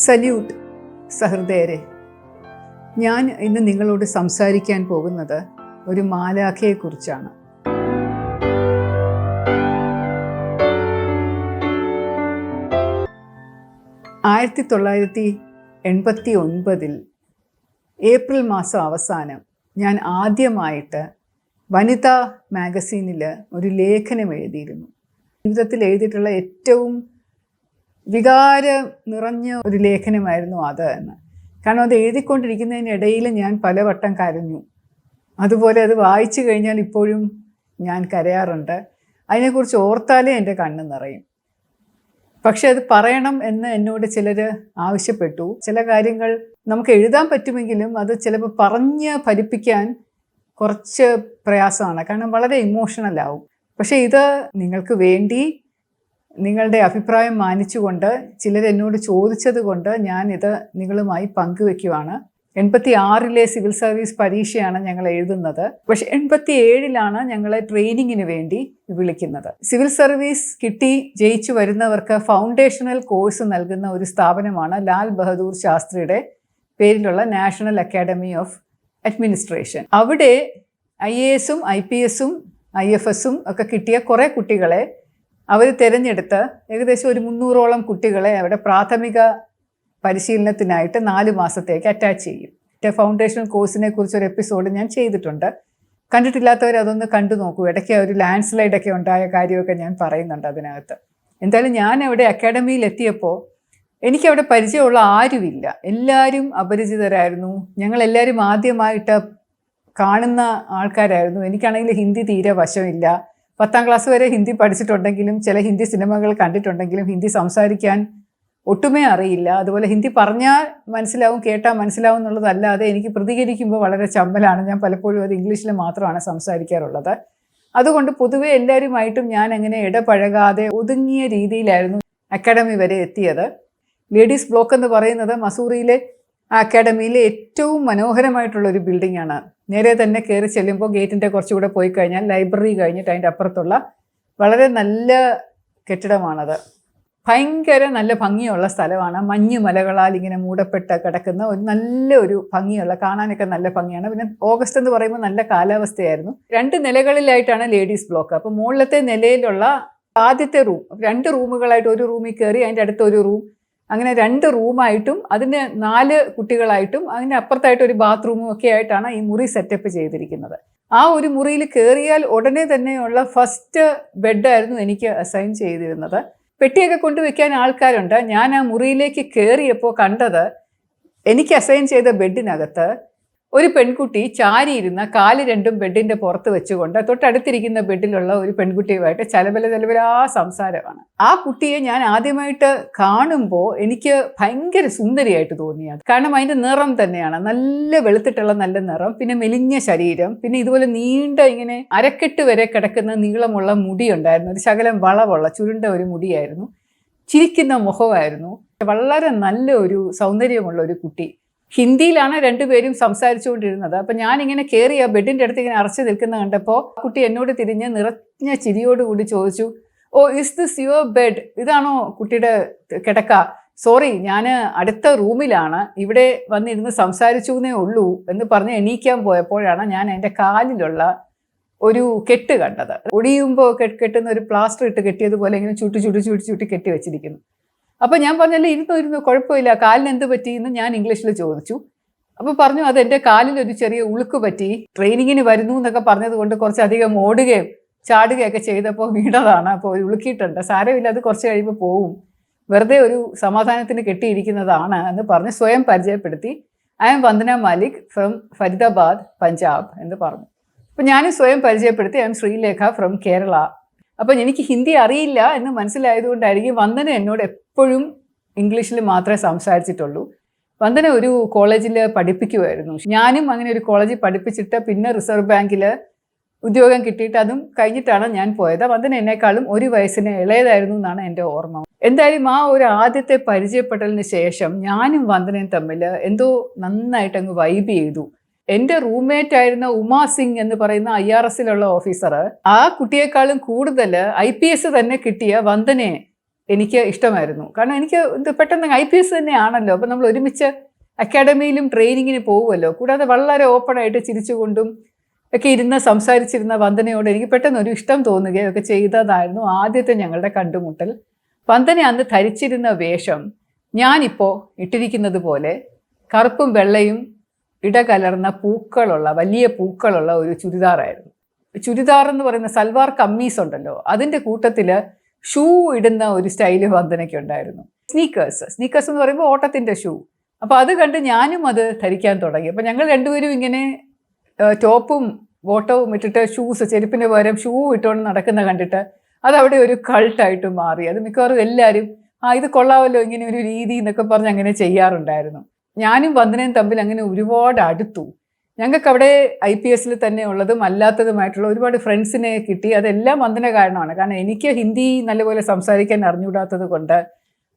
Salute സഹൃദയരെ. ഞാൻ ഇന്ന് നിങ്ങളോട് സംസാരിക്കാൻ പോകുന്നത് ഒരു മാലാഖയെക്കുറിച്ചാണ്. ആയിരത്തി 1989 ഏപ്രിൽ മാസം അവസാനം ഞാൻ ആദ്യമായിട്ട് വനിതാ മാഗസീനിൽ ഒരു ലേഖനം എഴുതിയിരുന്നു. ജീവിതത്തിൽ എഴുതിയിട്ടുള്ള ഏറ്റവും വികാരം നിറഞ്ഞ ഒരു ലേഖനമായിരുന്നു അത് എന്ന്. കാരണം അത് എഴുതിക്കൊണ്ടിരിക്കുന്നതിനിടയിൽ ഞാൻ പലവട്ടം കരഞ്ഞു. അതുപോലെ അത് വായിച്ചു കഴിഞ്ഞാൽ ഇപ്പോഴും ഞാൻ കരയാറുണ്ട്. അതിനെക്കുറിച്ച് ഓർത്താലേ എൻ്റെ കണ്ണ് നിറയും. പക്ഷെ അത് പറയണം എന്ന് എന്നോട് ചിലർ ആവശ്യപ്പെട്ടു. ചില കാര്യങ്ങൾ നമുക്ക് എഴുതാൻ പറ്റുമെങ്കിലും അത് ചിലപ്പോൾ പറഞ്ഞ് ഫലിപ്പിക്കാൻ കുറച്ച് പ്രയാസമാണ്. കാരണം വളരെ ഇമോഷണലാവും. പക്ഷേ ഇത് നിങ്ങൾക്ക് വേണ്ടി നിങ്ങളുടെ അഭിപ്രായം മാനിച്ചുകൊണ്ട് ചിലരെന്നോട് ചോദിച്ചത് കൊണ്ട് ഞാനിത് നിങ്ങളുമായി പങ്കുവെക്കുവാണ്. 86 സിവിൽ സർവീസ് പരീക്ഷയാണ് ഞങ്ങൾ എഴുതുന്നത്. പക്ഷെ 87 ഞങ്ങളെ ട്രെയിനിങ്ങിന് വേണ്ടി വിളിക്കുന്നത്. സിവിൽ സർവീസ് കിട്ടി ജയിച്ചു വരുന്നവർക്ക് ഫൗണ്ടേഷണൽ കോഴ്സ് നൽകുന്ന ഒരു സ്ഥാപനമാണ് ലാൽ ബഹദൂർ ശാസ്ത്രിയുടെ പേരിലുള്ള നാഷണൽ അക്കാഡമി ഓഫ് അഡ്മിനിസ്ട്രേഷൻ. അവിടെ IAS, IPS, IFS ഒക്കെ കിട്ടിയ കുറേ കുട്ടികളെ അവർ തിരഞ്ഞെടുത്ത് ഏകദേശം ഒരു 300ഓളം കുട്ടികളെ അവിടെ പ്രാഥമിക പരിശീലനത്തിനായിട്ട് 4 മാസത്തേക്ക് അറ്റാച്ച് ചെയ്യും. ഫൗണ്ടേഷണൽ കോഴ്സിനെ കുറിച്ചൊരു എപ്പിസോഡ് ഞാൻ ചെയ്തിട്ടുണ്ട്. കണ്ടിട്ടില്ലാത്തവർ അതൊന്ന് കണ്ടു നോക്കൂ. ഇടയ്ക്ക് ഒരു ലാൻഡ് സ്ലൈഡൊക്കെ ഉണ്ടായ കാര്യമൊക്കെ ഞാൻ പറയുന്നുണ്ട് അതിനകത്ത്. എന്തായാലും ഞാൻ അവിടെ അക്കാഡമിയിൽ എത്തിയപ്പോൾ എനിക്കവിടെ പരിചയമുള്ള ആരുമില്ല. എല്ലാവരും അപരിചിതരായിരുന്നു. ഞങ്ങളെല്ലാവരും ആദ്യമായിട്ട് കാണുന്ന ആൾക്കാരായിരുന്നു. എനിക്കാണെങ്കിൽ ഹിന്ദി തീരെ വശമില്ല. 10ാം ക്ലാസ് വരെ ഹിന്ദി പഠിച്ചിട്ടുണ്ടെങ്കിലും ചില ഹിന്ദി സിനിമകൾ കണ്ടിട്ടുണ്ടെങ്കിലും ഹിന്ദി സംസാരിക്കാൻ ഒട്ടുമേ അറിയില്ല. അതുപോലെ ഹിന്ദി പറഞ്ഞാൽ മനസ്സിലാവും, കേട്ടാൽ മനസ്സിലാവും എന്നുള്ളതല്ലാതെ എനിക്ക് പ്രതികരിക്കുമ്പോൾ വളരെ ചമ്മലാണ്. ഞാൻ പലപ്പോഴും അത് ഇംഗ്ലീഷിൽ മാത്രമാണ് സംസാരിക്കാറുള്ളത്. അതുകൊണ്ട് പൊതുവെ എല്ലാവരുമായിട്ടും ഞാൻ അങ്ങനെ ഇടപഴകാതെ ഒതുങ്ങിയ രീതിയിലായിരുന്നു അക്കാഡമി വരെ എത്തിയത്. ലേഡീസ് ബ്ലോക്ക് എന്ന് പറയുന്നത് മസൂറിയിലെ അക്കാഡമിയിലെ ഏറ്റവും മനോഹരമായിട്ടുള്ളൊരു ബിൽഡിംഗാണ്. നേരെ തന്നെ കയറി ചെല്ലുമ്പോൾ ഗേറ്റിൻ്റെ കുറച്ചുകൂടെ പോയി കഴിഞ്ഞാൽ ലൈബ്രറി കഴിഞ്ഞിട്ട് അതിൻ്റെ അപ്പുറത്തുള്ള വളരെ നല്ല കെട്ടിടമാണത്. ഭയങ്കര നല്ല ഭംഗിയുള്ള സ്ഥലമാണ്. മഞ്ഞ് മലകളാൽ ഇങ്ങനെ മൂടപ്പെട്ട് കിടക്കുന്ന ഒരു ഭംഗിയുള്ള, കാണാനൊക്കെ നല്ല ഭംഗിയാണ്. പിന്നെ ഓഗസ്റ്റ് എന്ന് പറയുമ്പോൾ നല്ല കാലാവസ്ഥയായിരുന്നു. 2 നിലകളിലായിട്ടാണ് ലേഡീസ് ബ്ലോക്ക്. അപ്പോൾ മുകളിലത്തെ നിലയിലുള്ള ആദ്യത്തെ റൂം 2 റൂമുകളായിട്ട്, ഒരു റൂമിൽ കയറി അതിൻ്റെ അടുത്തൊരു റൂം, അങ്ങനെ 2 റൂമായിട്ടും അതിന് 4 കുട്ടികളായിട്ടും അതിൻ്റെ അപ്പുറത്തായിട്ട് ഒരു ബാത്റൂമും ഒക്കെ ആയിട്ടാണ് ഈ മുറി സെറ്റപ്പ് ചെയ്തിരിക്കുന്നത്. ആ ഒരു മുറിയിൽ കയറിയാൽ ഉടനെ തന്നെയുള്ള ഫസ്റ്റ് ബെഡായിരുന്നു എനിക്ക് അസൈൻ ചെയ്തിരുന്നത്. പെട്ടിയൊക്കെ കൊണ്ടുവയ്ക്കാൻ ആൾക്കാരുണ്ട്. ഞാൻ ആ മുറിയിലേക്ക് കയറിയപ്പോൾ കണ്ടത് എനിക്ക് അസൈൻ ചെയ്ത ബെഡിനകത്ത് ഒരു പെൺകുട്ടി ചാരിയിരുന്ന കാല് 2ഉം ബെഡിൻ്റെ പുറത്ത് വെച്ചുകൊണ്ട് തൊട്ടടുത്തിരിക്കുന്ന ബെഡിലുള്ള ഒരു പെൺകുട്ടിയുമായിട്ട് ചലബല സംസാരമാണ്. ആ കുട്ടിയെ ഞാൻ ആദ്യമായിട്ട് കാണുമ്പോൾ എനിക്ക് ഭയങ്കര സുന്ദരിയായിട്ട് തോന്നിയത്. കാരണം അതിൻ്റെ നിറം തന്നെയാണ്, നല്ല വെളുത്തിട്ടുള്ള നല്ല നിറം, പിന്നെ മെലിഞ്ഞ ശരീരം, പിന്നെ ഇതുപോലെ നീണ്ട ഇങ്ങനെ അരക്കെട്ട് വരെ കിടക്കുന്ന നീളമുള്ള മുടിയുണ്ടായിരുന്നു. ഒരു ശകലം വളവുള്ള ചുരുണ്ട ഒരു മുടിയായിരുന്നു. ചിരിക്കുന്ന മുഖമായിരുന്നു. വളരെ നല്ല ഒരു സൗന്ദര്യമുള്ള ഒരു കുട്ടി. ഹിന്ദിയിലാണ് 2 പേരും സംസാരിച്ചുകൊണ്ടിരുന്നത്. അപ്പം ഞാനിങ്ങനെ കയറി ആ ബെഡിൻ്റെ അടുത്ത് ഇങ്ങനെ അറച്ചു നിൽക്കുന്ന കണ്ടപ്പോൾ കുട്ടി എന്നോട് തിരിഞ്ഞ് നിറഞ്ഞ ചിരിയോടുകൂടി ചോദിച്ചു, oh is this your bed? ഇതാണോ കുട്ടിയുടെ കിടക്ക? സോറി, ഞാൻ അടുത്ത റൂമിലാണ്, ഇവിടെ വന്നിരുന്ന് സംസാരിച്ചൂന്നേ ഉള്ളൂ എന്ന് പറഞ്ഞ് എണീക്കാൻ പോയപ്പോഴാണ് ഞാൻ എൻ്റെ കാലിലുള്ള ഒരു കെട്ട് കണ്ടത്. ഒടിയുമ്പോൾ കെട്ടുന്ന ഒരു പ്ലാസ്റ്റർ ഇട്ട് കെട്ടിയതുപോലെ ഇങ്ങനെ ചുട്ടി കെട്ടി വെച്ചിരിക്കുന്നു. അപ്പോൾ ഞാൻ പറഞ്ഞല്ലേ, ഇരുന്നു കുഴപ്പമില്ല, കാലിന് എന്ത് പറ്റിയെന്ന് ഞാൻ ഇംഗ്ലീഷിൽ ചോദിച്ചു. അപ്പോൾ പറഞ്ഞു അത് എൻ്റെ കാലിലൊരു ചെറിയ ഉളുക്ക് പറ്റി, ട്രെയിനിങ്ങിന് വരുന്നു എന്നൊക്കെ പറഞ്ഞത് കൊണ്ട് കുറച്ചധികം ഓടുകയും ചാടുകയൊക്കെ ചെയ്തപ്പോൾ വീണതാണ്. അപ്പോൾ ഒരു ഉളുക്കിയിട്ടുണ്ട്, സാരമില്ല, അത് കുറച്ച് കഴിയുമ്പോൾ പോവും, വെറുതെ ഒരു സമാധാനത്തിന് കെട്ടിയിരിക്കുന്നതാണ് എന്ന് പറഞ്ഞ് സ്വയം പരിചയപ്പെടുത്തി. I am Vandana Malik from Faridabad, Punjab എന്ന് പറഞ്ഞു. അപ്പോൾ ഞാനും സ്വയം പരിചയപ്പെടുത്തി, I am Sreelekha from Kerala. അപ്പം എനിക്ക് ഹിന്ദി അറിയില്ല എന്ന് മനസ്സിലായതുകൊണ്ടായിരിക്കും വന്ദന എന്നോട് എപ്പോഴും ഇംഗ്ലീഷിൽ മാത്രമേ സംസാരിച്ചിട്ടുള്ളൂ. വന്ദന ഒരു കോളേജിൽ പഠിപ്പിക്കുമായിരുന്നു. ഞാനും അങ്ങനെ ഒരു കോളേജിൽ പഠിപ്പിച്ചിട്ട് പിന്നെ റിസർവ് ബാങ്കിൽ ഉദ്യോഗം കിട്ടിയിട്ട് അതും കഴിഞ്ഞിട്ടാണ് ഞാൻ പോയത്. വന്ദന എന്നെക്കാളും 1 വയസ്സിന് ഇളയതായിരുന്നു എന്നാണ് എൻ്റെ ഓർമ്മ. എന്തായാലും ആ ഒരു ആദ്യത്തെ പരിചയപ്പെട്ടതിന് ശേഷം ഞാനും വന്ദനയും തമ്മിൽ എന്തോ നന്നായിട്ട് അങ്ങ് വൈബ് ചെയ്തു. എൻ്റെ റൂംമേറ്റ് ആയിരുന്ന ഉമാ സിംഗ് എന്ന് പറയുന്ന IRS ഓഫീസർ, ആ കുട്ടിയെക്കാളും കൂടുതൽ IPS തന്നെ കിട്ടിയ വന്ദനയെ എനിക്ക് ഇഷ്ടമായിരുന്നു. കാരണം എനിക്ക് ഇത് പെട്ടെന്ന് IPS തന്നെയാണല്ലോ. അപ്പോൾ നമ്മൾ ഒരുമിച്ച് അക്കാഡമിയിലും ട്രെയിനിങ്ങിന് പോകുമല്ലോ. കൂടാതെ വളരെ ഓപ്പണായിട്ട് ചിരിച്ചുകൊണ്ടും ഒക്കെ ഇരുന്ന് സംസാരിച്ചിരുന്ന വന്ദനയോട് എനിക്ക് പെട്ടെന്ന് ഒരു ഇഷ്ടം തോന്നുകയൊക്കെ ചെയ്തതായിരുന്നു ആദ്യത്തെ ഞങ്ങളുടെ കണ്ടുമുട്ടൽ. വന്ദന അന്ന് ധരിച്ചിരുന്ന വേഷം ഞാനിപ്പോൾ ഇട്ടിരിക്കുന്നത് പോലെ കറുപ്പും വെള്ളയും ഇടകലർന്ന പൂക്കളുള്ള വലിയ പൂക്കളുള്ള ഒരു ചുരിദാറായിരുന്നു. ചുരിദാർ എന്ന് പറയുന്ന സൽവാർ കമ്മീസ് ഉണ്ടല്ലോ, അതിൻ്റെ കൂട്ടത്തിൽ ഷൂ ഇടുന്ന ഒരു സ്റ്റൈല് വന്ദനയ്ക്ക് ഉണ്ടായിരുന്നു. സ്നീക്കേഴ്സ് എന്ന് പറയുമ്പോൾ ഓട്ടത്തിൻ്റെ ഷൂ. അപ്പോൾ അത് കണ്ട് ഞാനും അത് ധരിക്കാൻ തുടങ്ങി. അപ്പോൾ ഞങ്ങൾ രണ്ടുപേരും ഇങ്ങനെ ടോപ്പും ബോട്ടവും ഇട്ടിട്ട് ചെരുപ്പിന് പകരം ഷൂ ഇട്ടുകൊണ്ട് നടക്കുന്ന കണ്ടിട്ട് അതവിടെ ഒരു കൾട്ടായിട്ട് മാറി. അത് മിക്കവാറും എല്ലാവരും ഇത് കൊള്ളാമല്ലോ ഇങ്ങനെ ഒരു രീതി എന്നൊക്കെ പറഞ്ഞ് അങ്ങനെ ചെയ്യാറുണ്ടായിരുന്നു. ഞാനും വന്ദനയും തമ്മിൽ അങ്ങനെ ഒരുപാട് അടുത്തു. ഞങ്ങൾക്ക് അവിടെ IPS തന്നെ ഉള്ളതും അല്ലാത്തതുമായിട്ടുള്ള ഒരുപാട് ഫ്രണ്ട്സിനെ കിട്ടി. അതെല്ലാം വന്ദന കാരണമാണ്. കാരണം എനിക്ക് ഹിന്ദി നല്ലപോലെ സംസാരിക്കാൻ അറിഞ്ഞുകൂടാത്തത് കൊണ്ട്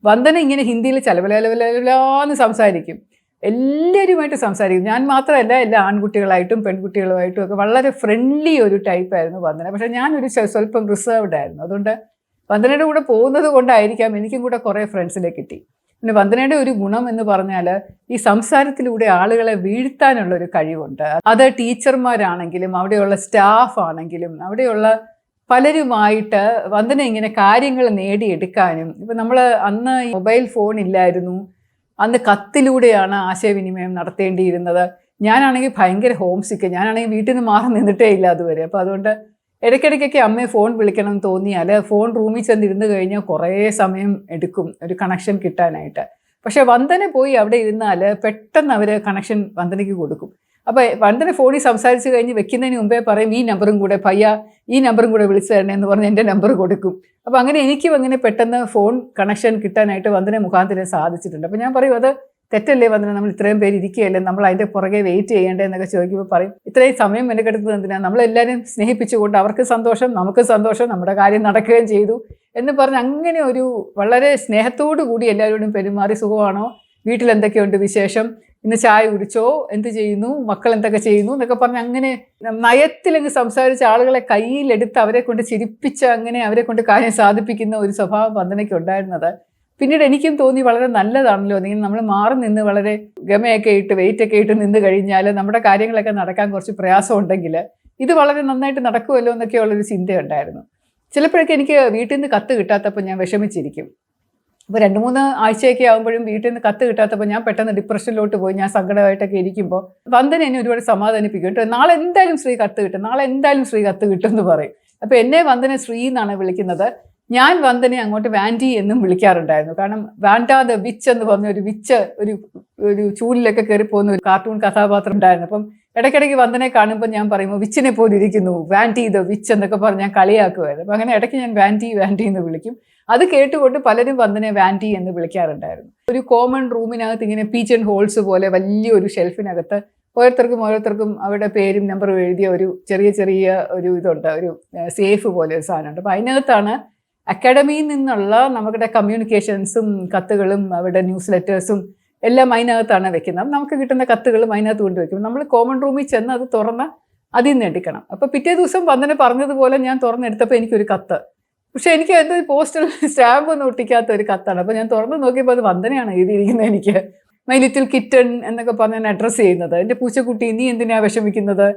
വന്ദന ഇങ്ങനെ ഹിന്ദിയിൽ ചലവലാന്ന് സംസാരിക്കും. എല്ലാവരുമായിട്ട് സംസാരിക്കും. ഞാൻ മാത്രമല്ല, എല്ലാ ആൺകുട്ടികളായിട്ടും പെൺകുട്ടികളുമായിട്ടും ഒക്കെ വളരെ ഫ്രണ്ട്ലി ഒരു ടൈപ്പായിരുന്നു വന്ദന. പക്ഷേ ഞാനൊരു സ്വല്പം റിസർവ്ഡ് ആയിരുന്നു. അതുകൊണ്ട് വന്ദനയുടെ കൂടെ പോകുന്നത് കൊണ്ടായിരിക്കാം എനിക്കും കൂടെ കുറേ ഫ്രണ്ട്സിനെ കിട്ടി. പിന്നെ വന്ദനയുടെ ഒരു ഗുണം എന്ന് പറഞ്ഞാൽ ഈ സംസാരത്തിലൂടെ ആളുകളെ വീഴ്ത്താനുള്ളൊരു കഴിവുണ്ട്. അത് ടീച്ചർമാരാണെങ്കിലും അവിടെയുള്ള സ്റ്റാഫ് ആണെങ്കിലും അവിടെയുള്ള പലരുമായിട്ട് വന്ദന ഇങ്ങനെ കാര്യങ്ങൾ നേടിയെടുക്കാനും. ഇപ്പം നമ്മൾ അന്ന് മൊബൈൽ ഫോൺ ഇല്ലായിരുന്നു, അന്ന് കത്തിലൂടെയാണ് ആശയവിനിമയം നടത്തേണ്ടിയിരുന്നത്. ഞാനാണെങ്കിൽ ഭയങ്കര ഹോം സിക്ക്, ഞാനാണെങ്കിൽ വീട്ടിൽ നിന്ന് മാറി നിന്നിട്ടേ ഇല്ല അതുവരെ. അപ്പോൾ അതുകൊണ്ട് ഇടയ്ക്കിടയ്ക്കൊക്കെ അമ്മയെ ഫോൺ വിളിക്കണം എന്ന് തോന്നിയാൽ ഫോൺ റൂമിൽ ചെന്നിരുന്ന് കഴിഞ്ഞാൽ കുറേ സമയം എടുക്കും ഒരു കണക്ഷൻ കിട്ടാനായിട്ട്. പക്ഷേ വന്ദന പോയി അവിടെ ഇരുന്നാൽ പെട്ടെന്ന് അവർ കണക്ഷൻ വന്ദനയ്ക്ക് കൊടുക്കും. അപ്പോൾ വന്ദന ഫോണിൽ സംസാരിച്ച് കഴിഞ്ഞ് വെക്കുന്നതിന് മുമ്പേ പറയും ഈ നമ്പറും കൂടെ ഈ നമ്പറും കൂടെ വിളിച്ചു തരണേ എന്ന് പറഞ്ഞ് എൻ്റെ നമ്പർ കൊടുക്കും. അപ്പോൾ അങ്ങനെ എനിക്കും അങ്ങനെ പെട്ടെന്ന് ഫോൺ കണക്ഷൻ കിട്ടാനായിട്ട് വന്ദന മുഖാന്തരം സാധിച്ചിട്ടുണ്ട്. അപ്പോൾ ഞാൻ പറയും അത് തെറ്റല്ലേ വന്ദന, നമ്മൾ ഇത്രയും പേര് ഇരിക്കുകയല്ലേ, നമ്മൾ അതിൻ്റെ പുറകെ വെയിറ്റ് ചെയ്യേണ്ടേ എന്നൊക്കെ ചോദിക്കുമ്പോൾ പറയും ഇത്രയും സമയം മെനക്കെടുത്തത് എന്തിനാണ്, നമ്മളെല്ലാവരും സ്നേഹിപ്പിച്ചുകൊണ്ട് അവർക്ക് സന്തോഷം നമുക്ക് സന്തോഷം, നമ്മുടെ കാര്യം നടക്കുകയും ചെയ്തു എന്ന് പറഞ്ഞ് അങ്ങനെ ഒരു വളരെ സ്നേഹത്തോടു കൂടി എല്ലാവരോടും പെരുമാറി സുഖമാണോ, വീട്ടിൽ എന്തൊക്കെയുണ്ട് വിശേഷം, ഇന്ന് ചായ കുടിച്ചോ, എന്ത് ചെയ്യുന്നു, മക്കൾ എന്തൊക്കെ ചെയ്യുന്നു എന്നൊക്കെ പറഞ്ഞ് അങ്ങനെ നയത്തിലങ്ങ് സംസാരിച്ച് ആളുകളെ കയ്യിലെടുത്ത് അവരെ കൊണ്ട് ചിരിപ്പിച്ച് അങ്ങനെ അവരെ കൊണ്ട് കാര്യം സാധിപ്പിക്കുന്ന ഒരു സ്വഭാവം വന്ദനയ്ക്ക് ഉണ്ടായിരുന്നത് പിന്നീട് എനിക്കും തോന്നി വളരെ നല്ലതാണല്ലോ. നിങ്ങൾ നമ്മൾ മാറി നിന്ന് വളരെ ഗമയൊക്കെ ഇട്ട് വെയിറ്റൊക്കെ ഇട്ട് നിന്ന് കഴിഞ്ഞാൽ നമ്മുടെ കാര്യങ്ങളൊക്കെ നടക്കാൻ കുറച്ച് പ്രയാസമുണ്ടെങ്കിൽ ഇത് വളരെ നന്നായിട്ട് നടക്കുമല്ലോ എന്നൊക്കെയുള്ളൊരു ചിന്തയുണ്ടായിരുന്നു. ചിലപ്പോഴൊക്കെ എനിക്ക് വീട്ടിൽ നിന്ന് കത്ത് കിട്ടാത്തപ്പോൾ ഞാൻ വിഷമിച്ചിരിക്കും. അപ്പോൾ 2-3 ആഴ്ചയൊക്കെ ആകുമ്പോഴും വീട്ടിൽ നിന്ന് കത്ത് കിട്ടാത്തപ്പോൾ ഞാൻ പെട്ടെന്ന് ഡിപ്രഷനിലോട്ട് പോയി ഞാൻ സങ്കടമായിട്ടൊക്കെ ഇരിക്കുമ്പോൾ വന്ദന എന്നെ ഒരുപാട് സമാധാനിപ്പിക്കും കേട്ടോ. നാളെ എന്തായാലും ശ്രീ കത്ത് കിട്ടും എന്ന് പറയും. അപ്പോൾ എന്നെ വന്ദന ശ്രീ എന്നാണ് വിളിക്കുന്നത്. ഞാൻ വന്ദനെ അങ്ങോട്ട് വാൻഡി എന്നും വിളിക്കാറുണ്ടായിരുന്നു. കാരണം വാൻഡ ദ വിച്ച് എന്ന് പറഞ്ഞ ഒരു ചൂലിലൊക്കെ കയറി പോകുന്ന ഒരു കാർട്ടൂൺ കഥാപാത്രം ഉണ്ടായിരുന്നു. അപ്പം ഇടയ്ക്കിടയ്ക്ക് വന്ദനെ കാണുമ്പോൾ ഞാൻ പറയുമ്പോൾ വിച്ചിനെ പോലെ ഇരിക്കുന്നു, വാൻഡി ദ വിച്ച് എന്നൊക്കെ പറഞ്ഞ് ഞാൻ കളിയാക്കുമായിരുന്നു. അപ്പം അങ്ങനെ ഇടയ്ക്ക് ഞാൻ വാൻഡി എന്ന് വിളിക്കും. അത് കേട്ടുകൊണ്ട് പലരും വന്ദനെ വാൻഡി എന്ന് വിളിക്കാറുണ്ടായിരുന്നു. ഒരു കോമൺ റൂമിനകത്ത് ഇങ്ങനെ പീജൻ ഹോൾസ് പോലെ വലിയൊരു ഷെൽഫിനകത്ത് ഓരോരുത്തർക്കും അവരുടെ പേരും നമ്പറും എഴുതിയ ഒരു ചെറിയ ഒരു ഇതുണ്ട്, ഒരു സേഫ് പോലെ ഒരു സാധനമുണ്ട്. അപ്പോൾ അതിനകത്താണ് അക്കാഡമിയിൽ നിന്നുള്ള നമ്മുടെ കമ്മ്യൂണിക്കേഷൻസും കത്തുകളും അവരുടെ ന്യൂസ് ലെറ്റേഴ്സും എല്ലാം അതിനകത്താണ് വെക്കുന്നത്. നമുക്ക് കിട്ടുന്ന കത്തുകളും അതിനകത്ത് കൊണ്ടുവയ്ക്കും. നമ്മൾ കോമൺ റൂമിൽ ചെന്ന് അത് തുറന്ന് അതിൽ നിന്ന് എടുക്കണം. അപ്പോൾ പിറ്റേ ദിവസം വന്ദന പറഞ്ഞതുപോലെ ഞാൻ തുറന്നെടുത്തപ്പോൾ എനിക്കൊരു കത്ത്. പക്ഷേ എനിക്ക് എന്തോ പോസ്റ്റൽ സ്റ്റാമ്പ് ഒന്നും ഒട്ടിക്കാത്ത ഒരു കത്താണ്. അപ്പോൾ ഞാൻ തുറന്ന് നോക്കിയപ്പോൾ അത് വന്ദനയാണ് എഴുതിയിരിക്കുന്നത്. എനിക്ക് മൈ ലിറ്റിൽ കിറ്റൺ എന്നൊക്കെ പറഞ്ഞ് ഞാൻ അഡ്രസ്സ് ചെയ്യുന്നത്. എൻ്റെ പൂച്ചക്കുട്ടി നീ എന്തിനാണ് വിഷമിക്കുന്നത്,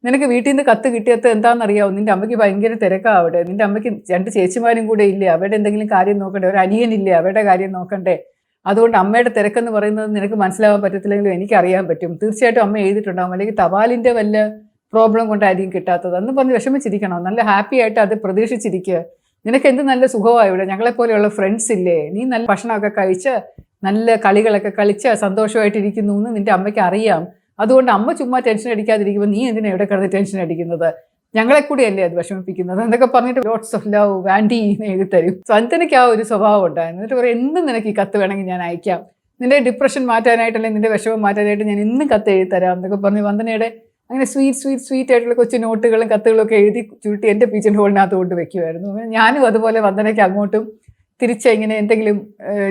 നിനക്ക് വീട്ടിൽ നിന്ന് കത്ത് കിട്ടിയത് എന്താണെന്നറിയാമോ, നിൻ്റെ അമ്മയ്ക്ക് ഭയങ്കര തിരക്കാണ് അവിടെ, നിൻ്റെ അമ്മയ്ക്ക് 2 ചേച്ചിമാരും കൂടെ ഇല്ലേ, അവരുടെ എന്തെങ്കിലും കാര്യം നോക്കണ്ടേ, ഒരു അനിയനില്ലേ അവരുടെ കാര്യം നോക്കണ്ടേ, അതുകൊണ്ട് അമ്മയുടെ തിരക്കെന്ന് പറയുന്നത് നിനക്ക് മനസ്സിലാവാൻ പറ്റത്തില്ലെങ്കിലും എനിക്കറിയാൻ പറ്റും, തീർച്ചയായിട്ടും അമ്മ എഴുതിയിട്ടുണ്ടാകും, അല്ലെങ്കിൽ തപാലിൻ്റെ വല്ല പ്രോബ്ലം കൊണ്ടായിരിക്കും കിട്ടാത്തത് എന്ന് പറഞ്ഞ് വിഷമിച്ചിരിക്കണം. നല്ല ഹാപ്പി ആയിട്ട് അത് പ്രതീക്ഷിച്ചിരിക്കുക. നിനക്ക് എന്ത് നല്ല സുഖമാണ് ഇവിടെ, ഞങ്ങളെപ്പോലെയുള്ള ഫ്രണ്ട്സ് ഇല്ലേ, നീ നല്ല ഭക്ഷണമൊക്കെ കഴിച്ച് നല്ല കളികളൊക്കെ കളിച്ച് സന്തോഷമായിട്ടിരിക്കുന്നു എന്ന് നിൻ്റെ അമ്മയ്ക്ക് അറിയാം. അതുകൊണ്ട് അമ്മ ചുമ്മാ ടെൻഷൻ അടിക്കാതിരിക്കുമ്പോൾ നീ എന്തിനാണ് എവിടെ കിടന്ന് ടെൻഷൻ അടിക്കുന്നത്, ഞങ്ങളെ കൂടിയല്ലേ അത് വിഷമിപ്പിക്കുന്നത് എന്നൊക്കെ പറഞ്ഞിട്ട് ലോട്ട്സ് ഓഫ് ലവ് വാൻഡി എന്ന് എഴുതി തരും. വന്ദനയ്ക്ക് ആ ഒരു സ്വഭാവം ഉണ്ടായിരുന്നു. എന്നിട്ട് പറയും എന്തും നിനക്ക് ഈ കത്ത് വേണമെങ്കിൽ ഞാൻ അയക്കാം, നിൻ്റെ ഡിപ്രഷൻ മാറ്റാനായിട്ടല്ലേ നിൻ്റെ വിഷമം മാറ്റാനായിട്ട് ഞാൻ ഇന്നും കത്ത് എഴുതി തരാം എന്നൊക്കെ പറഞ്ഞ് വന്ദനയുടെ അങ്ങനെ സ്വീറ്റ് ആയിട്ടുള്ള കൊച്ചു നോട്ടുകളും കത്തുകളും ഒക്കെ എഴുതി ചുരുട്ടി എൻ്റെ പീച്ചൻ ഹോളിനകത്ത് കൊണ്ട് വെക്കുമായിരുന്നു. ഞാനും അതുപോലെ വന്ദനയ്ക്ക് അങ്ങോട്ടും തിരിച്ച് ഇങ്ങനെ എന്തെങ്കിലും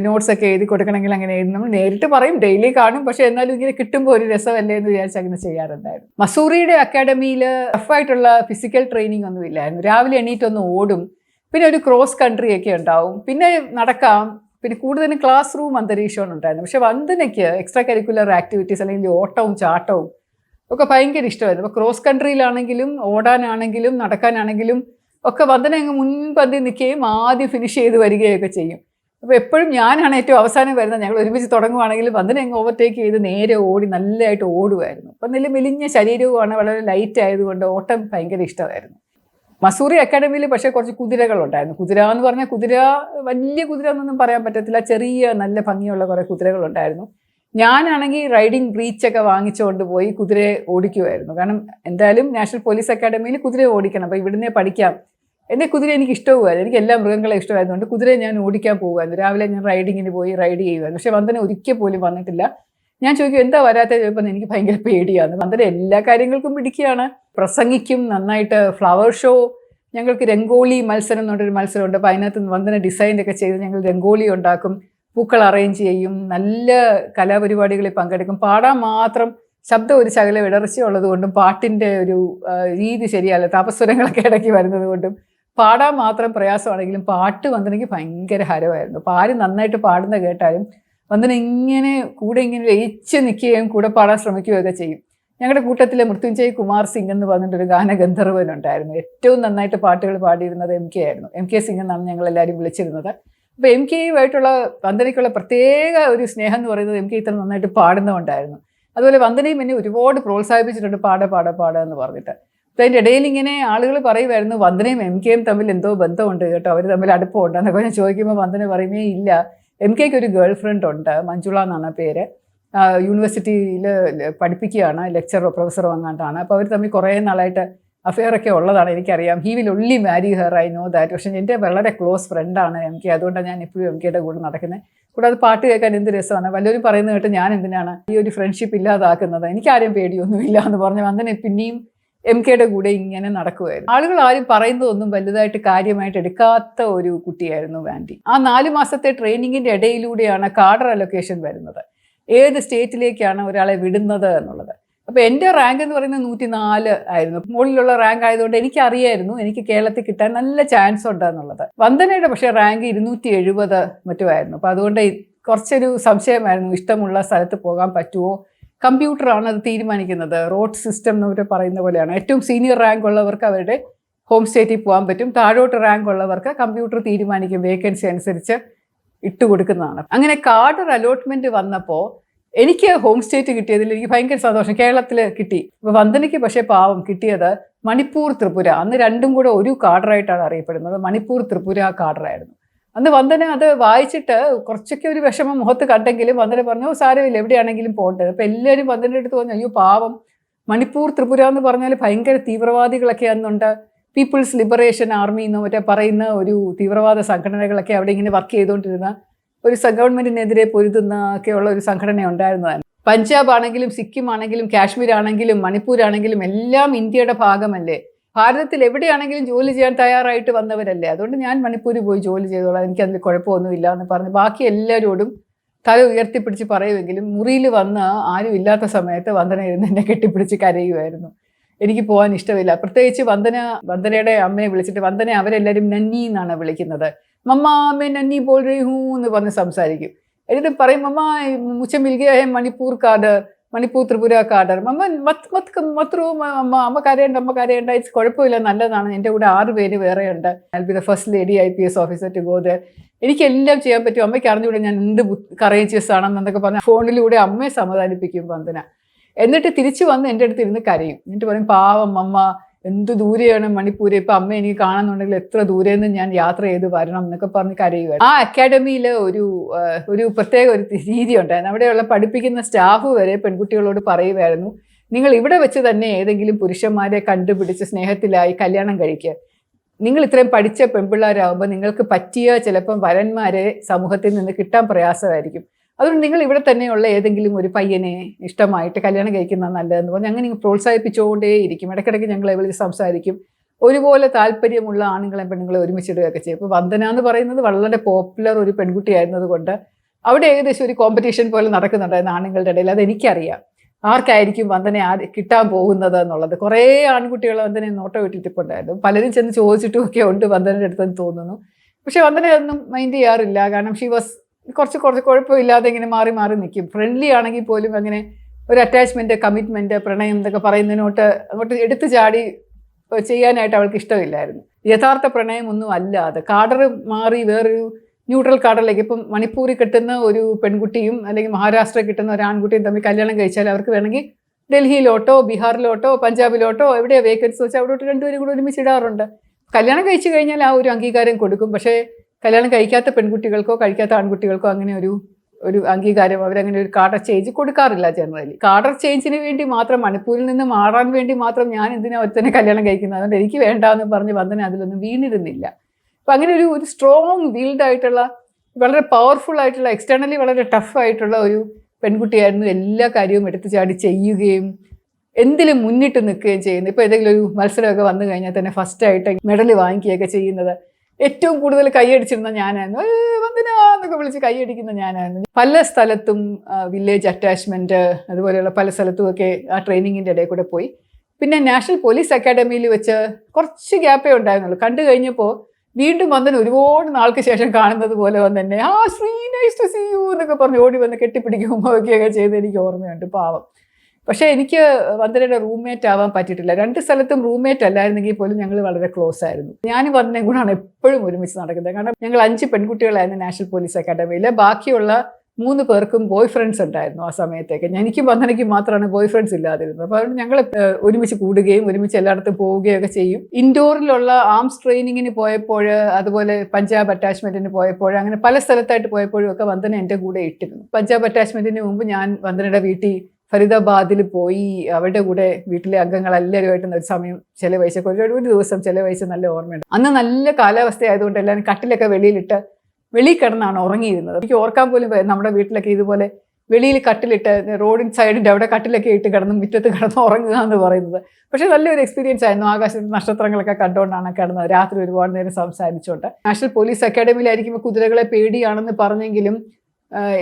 നോട്ട്സൊക്കെ എഴുതി കൊടുക്കണമെങ്കിൽ അങ്ങനെ എഴുതി. നമ്മൾ നേരിട്ട് പറയും, ഡെയിലി കാണും, പക്ഷേ എന്നാലും ഇങ്ങനെ കിട്ടുമ്പോൾ ഒരു രസമല്ലേ എന്ന് വിചാരിച്ച് അങ്ങനെ ചെയ്യാറുണ്ടായിരുന്നു. മസൂറിയുടെ അക്കാഡമിയിൽ ടഫായിട്ടുള്ള ഫിസിക്കൽ ട്രെയിനിങ് ഒന്നും ഇല്ലായിരുന്നു. രാവിലെ എണീറ്റൊന്ന് ഓടും, പിന്നെ ഒരു ക്രോസ് കൺട്രി ഒക്കെ ഉണ്ടാവും, പിന്നെ നടക്കാം, പിന്നെ കൂടുതലും ക്ലാസ് റൂം അന്തരീക്ഷമാണ് ഉണ്ടായിരുന്നു. പക്ഷെ വന്ദനയ്ക്ക് എക്സ്ട്രാ കരിക്കുലർ ആക്ടിവിറ്റീസ് അല്ലെങ്കിൽ ഓട്ടവും ചാട്ടവും ഒക്കെ ഭയങ്കര ഇഷ്ടമായിരുന്നു. അപ്പോൾ ക്രോസ് കൺട്രിയിലാണെങ്കിലും ഓടാനാണെങ്കിലും നടക്കാനാണെങ്കിലും ഒക്കെ വന്ദന അങ്ങ് മുൻപന്തി നിൽക്കുകയും ആദ്യം ഫിനിഷ് ചെയ്ത് വരികയൊക്കെ ചെയ്യും. അപ്പോൾ എപ്പോഴും ഞാനാണ് ഏറ്റവും അവസാനം വരുന്നത്. ഞങ്ങൾ ഒരുമിച്ച് തുടങ്ങുവാണെങ്കിലും വന്ദന അങ്ങ് ഓവർടേക്ക് ചെയ്ത് നേരെ ഓടി നല്ലതായിട്ട് ഓടുമായിരുന്നു. അപ്പം നല്ല മെലിഞ്ഞ ശരീരവുമാണ്, വളരെ ലൈറ്റ് ആയതുകൊണ്ട് ഓട്ടം ഭയങ്കര ഇഷ്ടമായിരുന്നു. മസൂറി അക്കാഡമിയിൽ പക്ഷേ കുറച്ച് കുതിരകളുണ്ടായിരുന്നു. കുതിര എന്ന് പറഞ്ഞാൽ കുതിര വലിയ കുതിര എന്നൊന്നും പറയാൻ പറ്റത്തില്ല, ചെറിയ നല്ല ഭംഗിയുള്ള കുറേ കുതിരകളുണ്ടായിരുന്നു. ഞാനാണെങ്കിൽ റൈഡിങ് ബ്രീച്ചൊക്കെ വാങ്ങിച്ചുകൊണ്ട് പോയി കുതിരയെ ഓടിക്കുമായിരുന്നു. കാരണം എന്തായാലും നാഷണൽ പോലീസ് അക്കാഡമിയിൽ കുതിരയെ ഓടിക്കണം, അപ്പോൾ ഇവിടുന്നേ പഠിക്കാം. എൻ്റെ കുതിര എനിക്ക് ഇഷ്ടവുമായിരുന്നു, എനിക്ക് എല്ലാ മൃഗങ്ങളെ ഇഷ്ടമായതുകൊണ്ട് കുതിരയെ ഞാൻ ഓടിക്കാൻ പോകുമായിരുന്നു. രാവിലെ ഞാൻ റൈഡിങ്ങിന് പോയി റൈഡ് ചെയ്യുമായിരുന്നു. പക്ഷേ വന്ദന ഒരിക്കൽ പോലും വന്നിട്ടില്ല. ഞാൻ ചോദിക്കും എന്താ വരാത്ത ചോദിപ്പോൾ എനിക്ക് ഭയങ്കര പേടിയാണ്. വന്ദന എല്ലാ കാര്യങ്ങൾക്കും പിടിക്കുകയാണ്, പ്രസംഗിക്കും നന്നായിട്ട്. ഫ്ലവർ ഷോ, ഞങ്ങൾക്ക് രംഗോളി മത്സരം എന്ന് പറഞ്ഞൊരു മത്സരമുണ്ട്. അപ്പോൾ അതിനകത്ത് വന്ദന ഡിസൈനൊക്കെ ചെയ്ത് ഞങ്ങൾ രംഗോളി ഉണ്ടാക്കും, പൂക്കൾ അറേഞ്ച് ചെയ്യും, നല്ല കലാപരിപാടികളിൽ പങ്കെടുക്കും. പാടാൻ മാത്രം ശബ്ദം ഒരു ശകലം ഇടർച്ച ഉള്ളത് കൊണ്ടും പാട്ടിൻ്റെ ഒരു രീതി ശരിയല്ല, താപസ്വരങ്ങളൊക്കെ ഇടയ്ക്ക് വരുന്നത് കൊണ്ടും പാടാൻ മാത്രം പ്രയാസമാണെങ്കിലും പാട്ട് വന്ദനയ്ക്ക് ഭയങ്കര ഹരമായിരുന്നു. അപ്പോൾ ആരും നന്നായിട്ട് പാടുന്ന കേട്ടാലും വന്ദന ഇങ്ങനെ കൂടെ ഇങ്ങനെ ലയിച്ച് നിൽക്കുകയും കൂടെ പാടാൻ ശ്രമിക്കുകയൊക്കെ ചെയ്യും. ഞങ്ങളുടെ കൂട്ടത്തിലെ മൃത്യുഞ്ജയ് കുമാർ സിംഗ് എന്ന് പറഞ്ഞിട്ടൊരു ഗാനഗന്ധർവനുണ്ടായിരുന്നു. ഏറ്റവും നന്നായിട്ട് പാട്ടുകൾ പാടിയിരുന്നത് MK ആയിരുന്നു. MK സിംഗ് എന്നാണ് ഞങ്ങളെല്ലാവരും വിളിച്ചിരുന്നത്. അപ്പോൾ MKയുമായിട്ടുള്ള വന്ദനയ്ക്കുള്ള പ്രത്യേക ഒരു സ്നേഹം എന്ന് പറയുന്നത് MK ഇത്ര നന്നായിട്ട് പാടുന്നതുകൊണ്ടായിരുന്നു. അതുപോലെ വന്ദനയും എന്നെ ഒരുപാട് പ്രോത്സാഹിപ്പിച്ചിട്ടുണ്ട്, പാടുക എന്ന് പറഞ്ഞിട്ട്. അപ്പോൾ അതിൻ്റെ ഇടയിൽ ഇങ്ങനെ ആളുകൾ പറയുമായിരുന്നു വന്ദനയും MKയും തമ്മിൽ എന്തോ ബന്ധമുണ്ട് കേട്ടോ, അവർ തമ്മിൽ അടുപ്പമുണ്ട് എന്നൊക്കെ ഞാൻ ചോദിക്കുമ്പോൾ വന്ദന പറയുമേ ഇല്ല, MKയ്ക്ക് ഒരു ഗേൾ ഫ്രണ്ട് ഉണ്ട്, മഞ്ജുള എന്നാണ് പേര്. യൂണിവേഴ്സിറ്റിയിൽ പഠിപ്പിക്കുകയാണ്, ലെക്ചറോ പ്രൊഫസറോ അങ്ങാണ്ടാണ്. അപ്പോൾ അവർ തമ്മിൽ കുറേ നാളായിട്ട് അഫെയറൊക്കെ ഉള്ളതാണ് എനിക്കറിയാം. He will only marry her, I know that. പക്ഷേ എൻ്റെ വളരെ ക്ലോസ് ഫ്രണ്ടാണ് MK, അതുകൊണ്ടാണ് ഞാൻ എപ്പോഴും MKയുടെ കൂടെ നടക്കുന്നത്. കൂടാതെ പാട്ട് കേൾക്കാൻ എന്ത് രസമാണ്. വല്ലവരും പറയുന്നത് കേട്ട് ഞാൻ എന്തിനാണ് ഈ ഒരു ഫ്രണ്ട്ഷിപ്പ് ഇല്ലാതാക്കുന്നത്, എനിക്കാരും പേടിയൊന്നുമില്ല എന്ന് പറഞ്ഞ് വന്ദന പിന്നെയും MKയുടെ കൂടെ ഇങ്ങനെ നടക്കുമായിരുന്നു. ആളുകൾ ആരും പറയുന്നതൊന്നും വലുതായിട്ട് കാര്യമായിട്ട് എടുക്കാത്ത ഒരു കുട്ടിയായിരുന്നു വാൻഡി. ആ 4 മാസത്തെ ട്രെയിനിങ്ങിൻ്റെ ഇടയിലൂടെയാണ് കാഡർ അലൊക്കേഷൻ വരുന്നത്, ഏത് സ്റ്റേറ്റിലേക്കാണ് ഒരാളെ വിടുന്നത് എന്നുള്ളത്. അപ്പോൾ എൻ്റെ റാങ്ക് എന്ന് പറയുന്നത് 104 ആയിരുന്നു. മുകളിലുള്ള റാങ്ക് ആയതുകൊണ്ട് എനിക്കറിയായിരുന്നു എനിക്ക് കേരളത്തിൽ കിട്ടാൻ നല്ല ചാൻസ് ഉണ്ടെന്നുള്ളത്. വന്ദനയുടെ പക്ഷേ റാങ്ക് 270 മറ്റുമായിരുന്നു. അപ്പോൾ അതുകൊണ്ട് കുറച്ചൊരു സംശയമായിരുന്നു, ഇഷ്ടമുള്ള സ്ഥലത്ത് പോകാൻ പറ്റുമോ. കമ്പ്യൂട്ടറാണ് അത് തീരുമാനിക്കുന്നത്, റോഡ് സിസ്റ്റം എന്നവർ പറയുന്ന പോലെയാണ്. ഏറ്റവും സീനിയർ റാങ്ക് ഉള്ളവർക്ക് അവരുടെ ഹോം സ്റ്റേറ്റിൽ പോകാൻ പറ്റും, താഴോട്ട് റാങ്ക് ഉള്ളവർക്ക് കമ്പ്യൂട്ടർ തീരുമാനിക്കും, വേക്കൻസി അനുസരിച്ച് ഇട്ട് കൊടുക്കുന്നതാണ്. അങ്ങനെ കാഡർ അലോട്ട്മെൻറ്റ് വന്നപ്പോൾ എനിക്ക് ഹോം സ്റ്റേറ്റ് കിട്ടിയതിൽ എനിക്ക് ഭയങ്കര സന്തോഷം. കേരളത്തിൽ കിട്ടി. ഇപ്പോൾ വന്ദനയ്ക്ക് പക്ഷേ പാവം കിട്ടിയത് മണിപ്പൂർ ത്രിപുര. അന്ന് രണ്ടും കൂടെ ഒരു കാഡറായിട്ടാണ് അറിയപ്പെടുന്നത്. മണിപ്പൂർ ത്രിപുര കാഡറായിരുന്നു. അന്ന് വന്ദന അത് വായിച്ചിട്ട് കുറച്ചൊക്കെ ഒരു വിഷമം മുഖത്ത് കണ്ടെങ്കിലും വന്ദന പറഞ്ഞു സാരമില്ല, എവിടെയാണെങ്കിലും പോകേണ്ടത്. അപ്പോൾ എല്ലാവരും വന്ദനയുടെ അടുത്ത് പറഞ്ഞു അയ്യോ പാവം, മണിപ്പൂർ ത്രിപുര എന്ന് പറഞ്ഞാൽ ഭയങ്കര തീവ്രവാദികളൊക്കെ അന്നുണ്ട്, പീപ്പിൾസ് ലിബറേഷൻ ആർമി എന്ന് മറ്റേ പറയുന്ന ഒരു തീവ്രവാദ സംഘടനകളൊക്കെ അവിടെ ഇങ്ങനെ വർക്ക് ചെയ്തുകൊണ്ടിരുന്ന ഒരു ഗവൺമെൻറ്റിനെതിരെ പൊരുതുന്ന ഒക്കെയുള്ള ഒരു സംഘടന ഉണ്ടായിരുന്നതാണ്. പഞ്ചാബ് ആണെങ്കിലും സിക്കിം ആണെങ്കിലും കാശ്മീർ ആണെങ്കിലും മണിപ്പൂരാണെങ്കിലും എല്ലാം ഇന്ത്യയുടെ ഭാഗമല്ലേ, ഭാരതത്തിൽ എവിടെയാണെങ്കിലും ജോലി ചെയ്യാൻ തയ്യാറായിട്ട് വന്നവരല്ലേ, അതുകൊണ്ട് ഞാൻ മണിപ്പൂരിൽ പോയി ജോലി ചെയ്തോളാം, എനിക്കതിൽ കുഴപ്പമൊന്നുമില്ല എന്ന് പറഞ്ഞ് ബാക്കി എല്ലാവരോടും തല ഉയർത്തിപ്പിടിച്ച് പറയുമെങ്കിലും മുറിയിൽ വന്ന് ആരും ഇല്ലാത്ത സമയത്ത് വന്ദന ഇരുന്ന് എന്നെ കെട്ടിപ്പിടിച്ച് കരയുമായിരുന്നു. എനിക്ക് പോകാൻ ഇഷ്ടമില്ല. പ്രത്യേകിച്ച് വന്ദനയുടെ അമ്മയെ വിളിച്ചിട്ട് വന്ദന അവരെല്ലാവരും നന്നി എന്നാണ് വിളിക്കുന്നത്. മമ്മ അമ്മ നന്നി ബോൾ രഹി ഹൂ എന്ന് പറഞ്ഞ് സംസാരിക്കും. എന്നിട്ട് പറയും മമ്മ മുझे मिल गया है മണിപ്പൂർ കാഡർ, മണിപ്പൂർ ത്രിപുര കാഡർ. അമ്മ കരയണ്ട, ഇറ്റ്സ് കുഴപ്പമില്ല, നല്ലതാണ്. എൻ്റെ കൂടെ 6 പേര് വേറെയുണ്ട്. I be the first lady IPS officer to go there. എനിക്കെല്ലാം ചെയ്യാൻ പറ്റും, അമ്മയ്ക്ക് അറിഞ്ഞുകൂടെ ഞാൻ എന്ത് കറേജിയസ് ആണെന്നൊക്കെ പറഞ്ഞാൽ ഫോണിലൂടെ അമ്മയെ സമാധാനിപ്പിക്കും വന്ദന. എന്നിട്ട് തിരിച്ചു വന്ന് എൻ്റെ അടുത്ത് ഇരുന്ന് കരയും. എന്നിട്ട് പറയും പാവം അമ്മ, എന്ത് ദൂരെയാണ് മണിപ്പൂര്, ഇപ്പം അമ്മ എനിക്ക് കാണുന്നുണ്ടെങ്കിൽ എത്ര ദൂരെന്ന് ഞാൻ യാത്ര ചെയ്ത് വരണം എന്നൊക്കെ പറഞ്ഞ് കരയുമായിരുന്നു. ആ അക്കാഡമിയിൽ ഒരു പ്രത്യേക ഒരു രീതി ഉണ്ടായിരുന്നു. അവിടെയുള്ള പഠിപ്പിക്കുന്ന സ്റ്റാഫ് വരെ പെൺകുട്ടികളോട് പറയുമായിരുന്നു നിങ്ങൾ ഇവിടെ വെച്ച് തന്നെ ഏതെങ്കിലും പുരുഷന്മാരെ കണ്ടുപിടിച്ച് സ്നേഹത്തിലായി കല്യാണം കഴിക്കുക. നിങ്ങൾ ഇത്രയും പഠിച്ച പെൺപിള്ളേരാകുമ്പോൾ നിങ്ങൾക്ക് പറ്റിയ ചിലപ്പം വരന്മാരെ സമൂഹത്തിൽ നിന്ന് കിട്ടാൻ പ്രയാസമായിരിക്കും. അതുകൊണ്ട് നിങ്ങൾ ഇവിടെ തന്നെയുള്ള ഏതെങ്കിലും ഒരു പയ്യനെ ഇഷ്ടമായിട്ട് കല്യാണം കഴിക്കുന്നത് നല്ലതെന്ന് പറഞ്ഞ് അങ്ങനെ പ്രോത്സാഹിപ്പിച്ചുകൊണ്ടേയിരിക്കും. ഇടയ്ക്കിടയ്ക്ക് ഞങ്ങളെ വിളിച്ച് സംസാരിക്കും. ഒരുപോലെ താല്പര്യമുള്ള ആണുങ്ങളെ പെണ്ണുങ്ങളെ ഒരുമിച്ചിടുകയൊക്കെ ചെയ്യും. ഇപ്പോൾ വന്ദന എന്ന് പറയുന്നത് വളരെ പോപ്പുലർ ഒരു പെൺകുട്ടിയായിരുന്നത് കൊണ്ട് അവിടെ ഏകദേശം ഒരു കോമ്പറ്റീഷൻ പോലെ നടക്കുന്നുണ്ടായിരുന്നു ആണുങ്ങളുടെ ഇടയിൽ, അതെനിക്കറിയാം. ആർക്കായിരിക്കും വന്ദനെ കിട്ടാൻ പോകുന്നത് എന്നുള്ളത്. കുറേ ആൺകുട്ടികൾ വന്ദനെ നോട്ടം ഇട്ടിട്ടുണ്ടായിരുന്നു. പലരും ചെന്ന് ചോദിച്ചിട്ടുമൊക്കെ ഉണ്ട് വന്ദനയുടെ അടുത്തെന്ന് തോന്നുന്നു. പക്ഷെ വന്ദന ഒന്നും മൈൻഡ് ചെയ്യാറില്ല. കാരണം ഷീ വാസ് കുറച്ച് കുഴപ്പമില്ലാതെ ഇങ്ങനെ മാറി മാറി നിൽക്കും. ഫ്രണ്ട്ലി ആണെങ്കിൽ പോലും അങ്ങനെ ഒരു അറ്റാച്ച്മെൻറ്റ്, കമ്മിറ്റ്മെൻറ്റ്, പ്രണയം എന്നൊക്കെ പറയുന്നതിനോട്ട് അങ്ങോട്ട് എടുത്തു ചാടി ചെയ്യാനായിട്ട് അവൾക്ക് ഇഷ്ടമില്ലായിരുന്നു. യഥാർത്ഥ പ്രണയമൊന്നും അല്ല അത്. കാഡർ മാറി വേറൊരു ന്യൂട്രൽ കാർഡിലേക്ക്, ഇപ്പം മണിപ്പൂരിൽ കിട്ടുന്ന ഒരു പെൺകുട്ടിയും അല്ലെങ്കിൽ മഹാരാഷ്ട്രയിൽ കിട്ടുന്ന ഒരു ആൺകുട്ടിയും തമ്മിൽ കല്യാണം കഴിച്ചാൽ അവർക്ക് വേണമെങ്കിൽ ഡൽഹിയിലോട്ടോ ബീഹാറിലോട്ടോ പഞ്ചാബിലോട്ടോ എവിടെയാണ് വേക്കൻസി വെച്ചാൽ അവിടോട്ട് രണ്ടുപേരും കൂടെ ഒരുമിച്ച് ഇടാറുണ്ട്. കല്യാണം കഴിച്ചു കഴിഞ്ഞാൽ ആ ഒരു അംഗീകാരം കൊടുക്കും. പക്ഷേ കല്യാണം കഴിക്കാത്ത പെൺകുട്ടികൾക്കോ കഴിക്കാത്ത ആൺകുട്ടികൾക്കോ അങ്ങനെ ഒരു അംഗീകാരം അവരങ്ങനെ ഒരു കാർഡർ ചേഞ്ച് കൊടുക്കാറില്ല ജനറലി. കാർഡർ ചേഞ്ചിന് വേണ്ടി മാത്രം, മണിപ്പൂരിൽ നിന്ന് മാറാൻ വേണ്ടി മാത്രം ഞാൻ എന്തിനാ ഒരുത്തന്നെ കല്യാണം കഴിക്കുന്നത്, അതുകൊണ്ട് എനിക്ക് വേണ്ടാന്ന് പറഞ്ഞ് വന്ദന അതിലൊന്നും വീണിരുന്നില്ല. അപ്പം അങ്ങനെ ഒരു സ്ട്രോങ് വീൽഡ് ആയിട്ടുള്ള, വളരെ പവർഫുൾ ആയിട്ടുള്ള, എക്സ്റ്റേണലി വളരെ ടഫായിട്ടുള്ള ഒരു പെൺകുട്ടിയായിരുന്നു. എല്ലാ കാര്യവും എടുത്തു ചാടി ചെയ്യുകയും എന്തിലും മുന്നിട്ട് നിൽക്കുകയും ചെയ്യുന്നത്. ഇപ്പോൾ ഏതെങ്കിലും ഒരു മത്സരമൊക്കെ വന്നു കഴിഞ്ഞാൽ തന്നെ ഫസ്റ്റായിട്ട് മെഡൽ വാങ്ങിക്കുകയൊക്കെ ചെയ്യുന്നത്. ഏറ്റവും കൂടുതൽ കൈയടിച്ചിരുന്ന ഞാനായിരുന്നു. വന്ദന എന്നൊക്കെ വിളിച്ച് കൈയടിക്കുന്ന ഞാനായിരുന്നു. പല സ്ഥലത്തും വില്ലേജ് അറ്റാച്ച്മെൻറ്റ് അതുപോലെയുള്ള പല സ്ഥലത്തുമൊക്കെ ആ ട്രെയിനിങ്ങിൻ്റെ ഇടയിൽ കൂടെ പോയി. പിന്നെ നാഷണൽ പോലീസ് അക്കാഡമിയിൽ വെച്ച് കുറച്ച് ഗ്യാപ്പേ ഉണ്ടായിരുന്നുള്ളൂ. കണ്ടു കഴിഞ്ഞപ്പോൾ വീണ്ടും വന്ദന ഒരുപാട് നാൾക്ക് ശേഷം കാണുന്നത് പോലെ വന്ന് തന്നെ Sree nice to see you എന്നൊക്കെ പറഞ്ഞ് ഓടി വന്ന് കെട്ടിപ്പിടിക്കുമ്പോഴൊക്കെയൊക്കെ ചെയ്ത് എനിക്ക് ഓർമ്മയുണ്ട്. പാവം. പക്ഷേ എനിക്ക് വന്ദനയുടെ റൂംമേറ്റ് ആവാൻ പറ്റിയിട്ടില്ല. 2 സ്ഥലത്തും റൂംമേറ്റ് അല്ലായിരുന്നെങ്കിൽ പോലും ഞങ്ങൾ വളരെ ക്ലോസ് ആയിരുന്നു. ഞാനും വന്ദനയും കൂടാണ് എപ്പോഴും ഒരുമിച്ച് നടക്കുന്നത്. കാരണം ഞങ്ങൾ 5 പെൺകുട്ടികളായിരുന്നു നാഷണൽ പോലീസ് അക്കാഡമിയിൽ. ബാക്കിയുള്ള 3 പേർക്കും ബോയ് ഫ്രണ്ട്സ് ഉണ്ടായിരുന്നു ആ സമയത്തേക്ക്. എനിക്കും വന്ദനയ്ക്കും മാത്രമാണ് ബോയ് ഫ്രണ്ട്സ് ഇല്ലാതിരുന്നത്. അപ്പോൾ അതുകൊണ്ട് ഞങ്ങൾ ഒരുമിച്ച് കൂടുകയും ഒരുമിച്ച് എല്ലായിടത്തും പോവുകയൊക്കെ ചെയ്യും. ഇൻഡോറിലുള്ള ആംസ് ട്രെയിനിങ്ങിന് പോയപ്പോൾ, അതുപോലെ പഞ്ചാബ് അറ്റാച്ച്മെൻറ്റിന് പോയപ്പോൾ, അങ്ങനെ പല സ്ഥലത്തായിട്ട് പോയപ്പോഴും ഒക്കെ വന്ദന എൻ്റെ കൂടെ ഇട്ടിരുന്നു. പഞ്ചാബ് അറ്റാച്ച്മെൻറ്റിന് മുമ്പ് ഞാൻ വന്ദനയുടെ വീട്ടിൽ ഫരീദാബാദിൽ പോയി അവരുടെ കൂടെ വീട്ടിലെ അംഗങ്ങളെല്ലാവരുമായിട്ട് ഒരു സമയം ചിലവഴിച്ച ഒരു ദിവസം ചിലവഴിച്ച നല്ല ഓർമ്മയുണ്ട്. അന്ന് നല്ല കാലാവസ്ഥ ആയതുകൊണ്ട് എല്ലാവരും കട്ടിലൊക്കെ വെളിയിൽ കിടന്നാണ് ഉറങ്ങിയിരുന്നത്. എനിക്ക് ഓർക്കാൻ പോലും നമ്മുടെ വീട്ടിലൊക്കെ ഇതുപോലെ വെളിയിൽ കട്ടിലിട്ട് റോഡിൻ സൈഡിൻ്റെ അവിടെ കട്ടിലൊക്കെ ഇട്ട് കിടന്ന് മുറ്റത്ത് കിടന്ന് ഉറങ്ങുക എന്ന് പറയുന്നത്. പക്ഷേ നല്ലൊരു എക്സ്പീരിയൻസ് ആയിരുന്നു. ആകാശത്ത് നക്ഷത്രങ്ങളൊക്കെ കണ്ടുകൊണ്ടാണ് കിടന്നത്. രാത്രി ഒരുപാട് നേരം സംസാരിച്ചുകൊണ്ട്. നാഷണൽ പോലീസ് അക്കാഡമിയിലായിരിക്കുമ്പോൾ കുതിരകളെ പേടിയാണെന്ന് പറഞ്ഞെങ്കിലും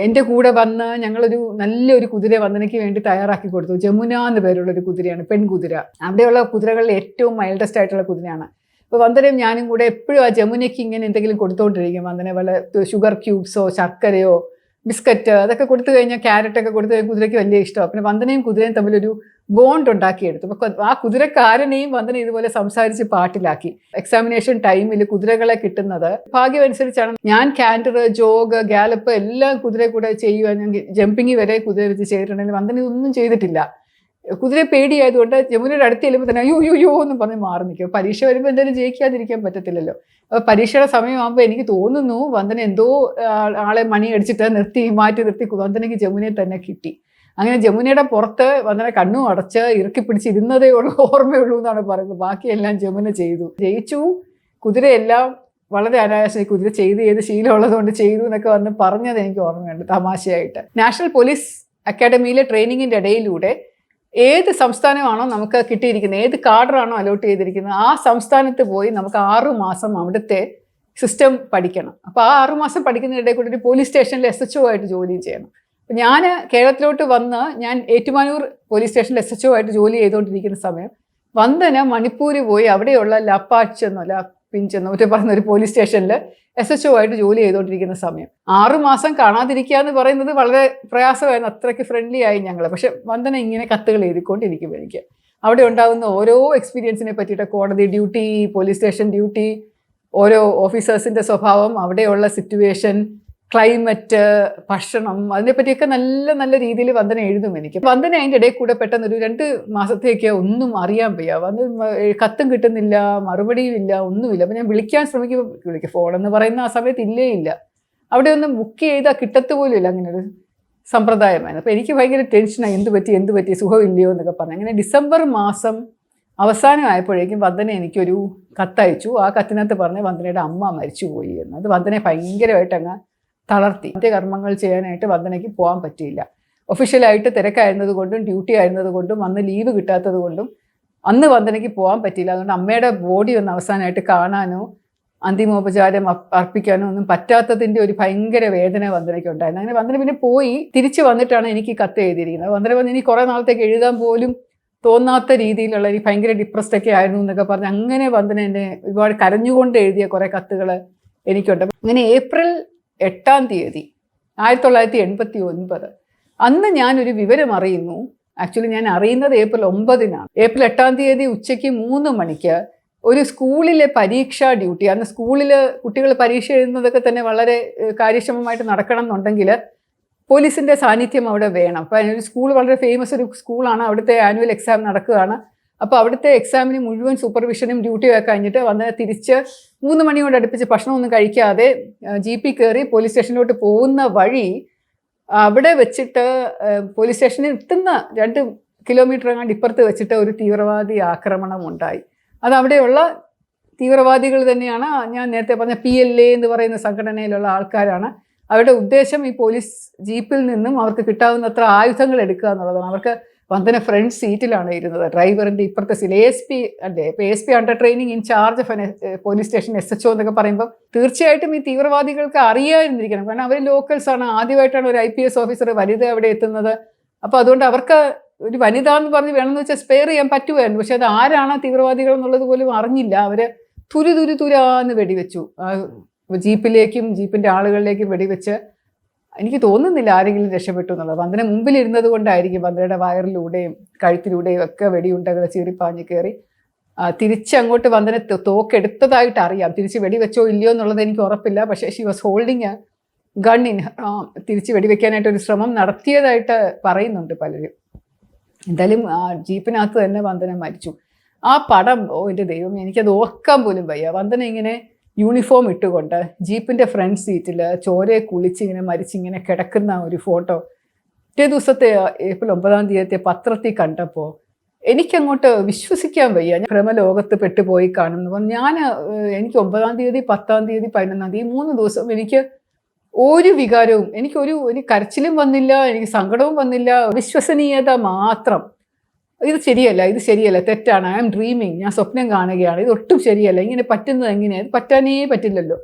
എൻ്റെ കൂടെ വന്ന് ഞങ്ങളൊരു നല്ലൊരു കുതിര വന്ദനയ്ക്ക് വേണ്ടി തയ്യാറാക്കി കൊടുത്തു. ജമുന എന്ന് പേരുള്ളൊരു കുതിരയാണ്, പെൺകുതിര. അവിടെയുള്ള കുതിരകളിൽ ഏറ്റവും മൈൽഡസ്റ്റ് ആയിട്ടുള്ള കുതിരയാണ്. അപ്പോൾ വന്ദനയും ഞാനും കൂടെ എപ്പോഴും ആ ജമുനയ്ക്ക് ഇങ്ങനെ എന്തെങ്കിലും കൊടുത്തുകൊണ്ടിരിക്കും. വന്ദന വല്ല ഷുഗർ ക്യൂബ്സോ ശർക്കരയോ ബിസ്ക്കറ്റ് അതൊക്കെ കൊടുത്തു കഴിഞ്ഞാൽ, ക്യാരറ്റൊക്കെ കൊടുത്തു കഴിഞ്ഞാൽ കുതിരയ്ക്ക് വലിയ ഇഷ്ടമാണ്. പിന്നെ വന്ദനയും കുതിരയും തമ്മിലൊരു ബോണ്ട് ഉണ്ടാക്കിയെടുത്തു. അപ്പോൾ ആ കുതിരക്കാരനെയും വന്ദന ഇതുപോലെ സംസാരിച്ച് പാട്ടിലാക്കി. എക്സാമിനേഷൻ ടൈമിൽ കുതിരകളെ കിട്ടുന്നത് ഭാഗ്യമനുസരിച്ചാണ്. ഞാൻ ക്യാൻറ്റർ, ജോഗ്, ഗാലപ്പ് എല്ലാം കുതിര കൂടെ ചെയ്യുവാണെങ്കിൽ, ജമ്പിങ് വരെ കുതിര വെച്ച് ചെയ്തിട്ടുണ്ടെങ്കിൽ വന്ദന ഇതൊന്നും ചെയ്തിട്ടില്ല. കുതിരയെ പേടിയായതുകൊണ്ട് ജമുനയുടെ അടുത്ത് ചെല്ലുമ്പോൾ തന്നെ യോ എന്ന് പറഞ്ഞ് മാറി നിൽക്കും. പരീക്ഷ വരുമ്പോൾ എന്തായാലും ജയിക്കാതിരിക്കാൻ പറ്റത്തില്ലല്ലോ. അപ്പോൾ പരീക്ഷയുടെ സമയമാകുമ്പോൾ എനിക്ക് തോന്നുന്നു വന്ദന എന്തോ ആളെ മണി അടിച്ചിട്ട് മാറ്റി നിർത്തി വന്ദനയ്ക്ക് ജമുനയെ തന്നെ കിട്ടി. അങ്ങനെ ജമുനയുടെ പുറത്ത് വന്ദന കണ്ണും അടച്ച് ഇറുക്കി പിടിച്ചിരുന്നതേ ഓർമ്മയുള്ളൂ എന്നാണ് പറയുന്നത്. ബാക്കിയെല്ലാം ജമുന ജയിച്ചു. കുതിരയെല്ലാം വളരെ അനായാസം കുതിര ചെയ്ത് ശീലമുള്ളതുകൊണ്ട് ചെയ്തു എന്നൊക്കെ വന്ന് പറഞ്ഞത് എനിക്ക് ഓർമ്മയുണ്ട് തമാശയായിട്ട്. നാഷണൽ പോലീസ് അക്കാഡമിയിലെ ട്രെയിനിങ്ങിൻ്റെ ഇടയിലൂടെ ഏത് സംസ്ഥാനമാണോ നമുക്ക് കിട്ടിയിരിക്കുന്നത്, ഏത് കാർഡറാണോ അലോട്ട് ചെയ്തിരിക്കുന്നത്, ആ സംസ്ഥാനത്ത് പോയി നമുക്ക് 6 മാസം അവിടുത്തെ സിസ്റ്റം പഠിക്കണം. അപ്പോൾ ആ 6 മാസം പഠിക്കുന്നതിനിടെ കൂടി ഒരു പോലീസ് സ്റ്റേഷനിൽ SHO ആയിട്ട് ജോലി ചെയ്യണം. അപ്പോൾ ഞാൻ കേരളത്തിലോട്ട് വന്ന് ഞാൻ ഏറ്റുമാനൂർ പോലീസ് സ്റ്റേഷനിൽ SHO ആയിട്ട് ജോലി ചെയ്തുകൊണ്ടിരിക്കുന്ന സമയം വന്ദന മണിപ്പൂരിൽ പോയി അവിടെയുള്ള പിഞ്ചെന്നോ മറ്റേ പറഞ്ഞ ഒരു പോലീസ് സ്റ്റേഷനിൽ SHO ആയിട്ട് ജോലി ചെയ്തുകൊണ്ടിരിക്കുന്ന സമയം. 6 മാസം കാണാതിരിക്കുക എന്ന് പറയുന്നത് വളരെ പ്രയാസമായിരുന്നു. അത്രയ്ക്ക് ഫ്രണ്ട്ലി ആയി ഞങ്ങൾ. പക്ഷെ വന്ദന ഇങ്ങനെ കത്തുകൾ എഴുതിക്കൊണ്ടിരിക്കും. എനിക്ക് അവിടെ ഉണ്ടാകുന്ന ഓരോ എക്സ്പീരിയൻസിനെ പറ്റിയിട്ട്, കോടതി ഡ്യൂട്ടി, പോലീസ് സ്റ്റേഷൻ ഡ്യൂട്ടി, ഓരോ ഓഫീസേഴ്സിൻ്റെ സ്വഭാവം, അവിടെയുള്ള സിറ്റുവേഷൻ, ക്ലൈമറ്റ്, ഭക്ഷണം, അതിനെപ്പറ്റിയൊക്കെ നല്ല നല്ല രീതിയിൽ വന്ദന എഴുതും എനിക്ക്. വന്ദന അതിൻ്റെ ഇടയിൽ കൂടെ പെട്ടെന്ന് ഒരു 2 മാസത്തേക്ക് ഒന്നും അറിയാൻ വയ്യ. കത്തും കിട്ടുന്നില്ല, മറുപടിയും ഇല്ല, ഒന്നുമില്ല. അപ്പോൾ ഞാൻ വിളിക്കാൻ ശ്രമിക്കുമ്പോൾ ഫോണെന്ന് പറയുന്ന ആ സമയത്ത് ഇല്ല. അവിടെ ഒന്നും ബുക്ക് ചെയ്താൽ കിട്ടത്തുപോലും ഇല്ല. അങ്ങനെ ഒരു സമ്പ്രദായമായിരുന്നു. അപ്പോൾ എനിക്ക് ഭയങ്കര ടെൻഷനായി. എന്ത് പറ്റി സുഖമില്ലയോ എന്നൊക്കെ പറഞ്ഞു. അങ്ങനെ ഡിസംബർ മാസം അവസാനമായപ്പോഴേക്കും വന്ദന എനിക്കൊരു കത്തയച്ചു. ആ കത്തിനകത്ത് പറഞ്ഞ് വന്ദനയുടെ അമ്മ മരിച്ചുപോയി എന്ന്. അത് വന്ദനയെ ഭയങ്കരമായിട്ട് അങ്ങ് തളർത്തി. കർമ്മങ്ങൾ ചെയ്യാനായിട്ട് വന്ദനയ്ക്ക് പോകാൻ പറ്റിയില്ല. ഒഫീഷ്യലായിട്ട് തിരക്കായിരുന്നത് കൊണ്ടും ഡ്യൂട്ടി ആയിരുന്നത് കൊണ്ടും അന്ന് ലീവ് കിട്ടാത്തത് കൊണ്ടും അന്ന് വന്ദനയ്ക്ക് പോകാൻ പറ്റിയില്ല. അതുകൊണ്ട് അമ്മയുടെ ബോഡി ഒന്ന് അവസാനമായിട്ട് കാണാനോ അന്തിമോപചാരം അർപ്പിക്കാനോ ഒന്നും പറ്റാത്തതിൻ്റെ ഒരു ഭയങ്കര വേദന വന്ദനയ്ക്ക് ഉണ്ടായിരുന്നു. അങ്ങനെ വന്ദന പിന്നെ പോയി തിരിച്ച് വന്നിട്ടാണ് എനിക്ക് കത്ത് എഴുതിയിരിക്കുന്നത്. വന്ദന വന്ന് ഇനി കുറേ നാളത്തേക്ക് എഴുതാൻ പോലും തോന്നാത്ത രീതിയിലുള്ള ഈ ഭയങ്കര ഡിപ്രസ്ഡ് ഒക്കെ ആയിരുന്നു എന്നൊക്കെ പറഞ്ഞ് അങ്ങനെ വന്ദന എന്നെ ഒരുപാട് കരഞ്ഞുകൊണ്ട് എഴുതിയ കുറേ കത്തുകൾ എനിക്കുണ്ട്. അങ്ങനെ ഏപ്രിൽ 8-ാം തീയതി 1989 അന്ന് ഞാനൊരു വിവരം അറിയുന്നു. ആക്ച്വലി ഞാൻ അറിയുന്നത് ഏപ്രിൽ 9-നാണ്. ഏപ്രിൽ 8-ാം തീയതി ഉച്ചയ്ക്ക് 3 മണിക്ക് ഒരു സ്കൂളിലെ പരീക്ഷാ ഡ്യൂട്ടി, അന്ന് സ്കൂളിൽ കുട്ടികൾ പരീക്ഷ എഴുതുന്നതൊക്കെ തന്നെ വളരെ കാര്യക്ഷമമായിട്ട് നടക്കണം എന്നുണ്ടെങ്കിൽ പോലീസിൻ്റെ സാന്നിധ്യം അവിടെ വേണം. അപ്പോൾ ഒരു സ്കൂൾ വളരെ ഫേമസ് ഒരു സ്കൂളാണ്, അവിടുത്തെ ആനുവൽ എക്സാം നടക്കുകയാണ്. അപ്പോൾ അവിടുത്തെ എക്സാമിന് മുഴുവൻ സൂപ്പർവിഷനും ഡ്യൂട്ടിയും ഒക്കെ കഴിഞ്ഞിട്ട് വന്ന് തിരിച്ച് 3 മണിയോട് അടുപ്പിച്ച് ഭക്ഷണമൊന്നും കഴിക്കാതെ ജീപ്പിൽ കയറി പോലീസ് സ്റ്റേഷനിലോട്ട് പോകുന്ന വഴി അവിടെ വെച്ചിട്ട് പോലീസ് സ്റ്റേഷനിൽ എത്തുന്ന 2 കിലോമീറ്റർ അങ്ങാണ്ട് ഇപ്പുറത്ത് വെച്ചിട്ട് ഒരു തീവ്രവാദി ആക്രമണം ഉണ്ടായി. അത് അവിടെയുള്ള തീവ്രവാദികൾ തന്നെയാണ്, ഞാൻ നേരത്തെ പറഞ്ഞ PLA എന്ന് പറയുന്ന സംഘടനയിലുള്ള ആൾക്കാരാണ്. അവരുടെ ഉദ്ദേശം ഈ പോലീസ് ജീപ്പിൽ നിന്നും അവർക്ക് കിട്ടാവുന്നത്ര ആയുധങ്ങൾ എടുക്കുക എന്നുള്ളതാണ്. അവർക്ക് വന്ദന ഫ്രണ്ട് സീറ്റിലാണ് ഇരുന്നത്, ഡ്രൈവറിൻ്റെ ഇപ്പുറത്തെ സീറ്റ്. ASP അല്ലേ, ഇപ്പോൾ ASP under training incharge of police station SHO എന്നൊക്കെ പറയുമ്പോൾ തീർച്ചയായിട്ടും ഈ തീവ്രവാദികൾക്ക് അറിയാതിരിക്കണം. കാരണം അവർ ലോക്കൽസ് ആണ്, ആദ്യമായിട്ടാണ് ഒരു IPS ഓഫീസർ വനിത അവിടെ എത്തുന്നത്. അപ്പോൾ അതുകൊണ്ട് അവർക്ക് ഒരു വനിത എന്ന് പറഞ്ഞ് വേണമെന്ന് വെച്ചാൽ സ്പെയർ ചെയ്യാൻ പറ്റുമായിരുന്നു. പക്ഷെ അത് ആരാണ് തീവ്രവാദികൾ എന്നുള്ളത് പോലും അറിഞ്ഞില്ല. അവർ തുരാന്ന് വെടിവെച്ചു. ജീപ്പിലേക്കും ജീപ്പിൻ്റെ ആളുകളിലേക്കും വെടിവെച്ച് എനിക്ക് തോന്നുന്നില്ല ആരെങ്കിലും രക്ഷപ്പെട്ടു എന്നുള്ളത്. വന്ദന മുമ്പിലിരുന്നത് കൊണ്ടായിരിക്കും വന്ദനയുടെ വയറിലൂടെയും കഴുത്തിലൂടെയും ഒക്കെ വെടിയുണ്ടകൾ ചീറിപ്പാഞ്ഞ് കയറി. തിരിച്ചങ്ങോട്ട് വന്ദന തോക്കെടുത്തതായിട്ട് അറിയാം. തിരിച്ച് വെടിവെച്ചോ ഇല്ലയോ എന്നുള്ളത് എനിക്ക് ഉറപ്പില്ല. പക്ഷേ she was holding a gun in her arm. തിരിച്ച് വെടിവെക്കാനായിട്ടൊരു ശ്രമം നടത്തിയതായിട്ട് പറയുന്നുണ്ട് പലരും. എന്തായാലും ആ ജീപ്പിനകത്ത് തന്നെ വന്ദന മരിച്ചു. ആ പടം, എൻ്റെ ദൈവം, എനിക്കത് ഓർക്കാൻ പോലും വയ്യ. വന്ദന ഇങ്ങനെ യൂണിഫോം ഇട്ടുകൊണ്ട് ജീപ്പിൻ്റെ ഫ്രണ്ട് സീറ്റിൽ ചോരയെ കുളിച്ച് ഇങ്ങനെ മരിച്ചിങ്ങനെ കിടക്കുന്ന ഒരു ഫോട്ടോ പിറ്റേ ദിവസത്തെ ഏപ്രിൽ 9-ാം തീയതി പത്രത്തിൽ കണ്ടപ്പോൾ എനിക്കങ്ങോട്ട് വിശ്വസിക്കാൻ വയ്യ. ഞാൻ ഭ്രമലോകത്ത് പെട്ടുപോയി കാണുന്നു. എനിക്ക് 9-ാം തീയതി 10-ാം തീയതി 11-ാം തീയതി 3 ദിവസം എനിക്ക് ഒരു വികാരവും, എനിക്ക് കരച്ചിലും വന്നില്ല, എനിക്ക് സങ്കടവും വന്നില്ല. വിശ്വസനീയത മാത്രം. ഇത് ശരിയല്ല, തെറ്റാണ്, ഐ ആം ഡ്രീമിങ്, ഞാൻ സ്വപ്നം കാണുകയാണ്, ഇതൊട്ടും ശരിയല്ല, ഇങ്ങനെ പറ്റുന്നത് എങ്ങനെയാണ്, ഇത് പറ്റാനേ പറ്റില്ലല്ലോ.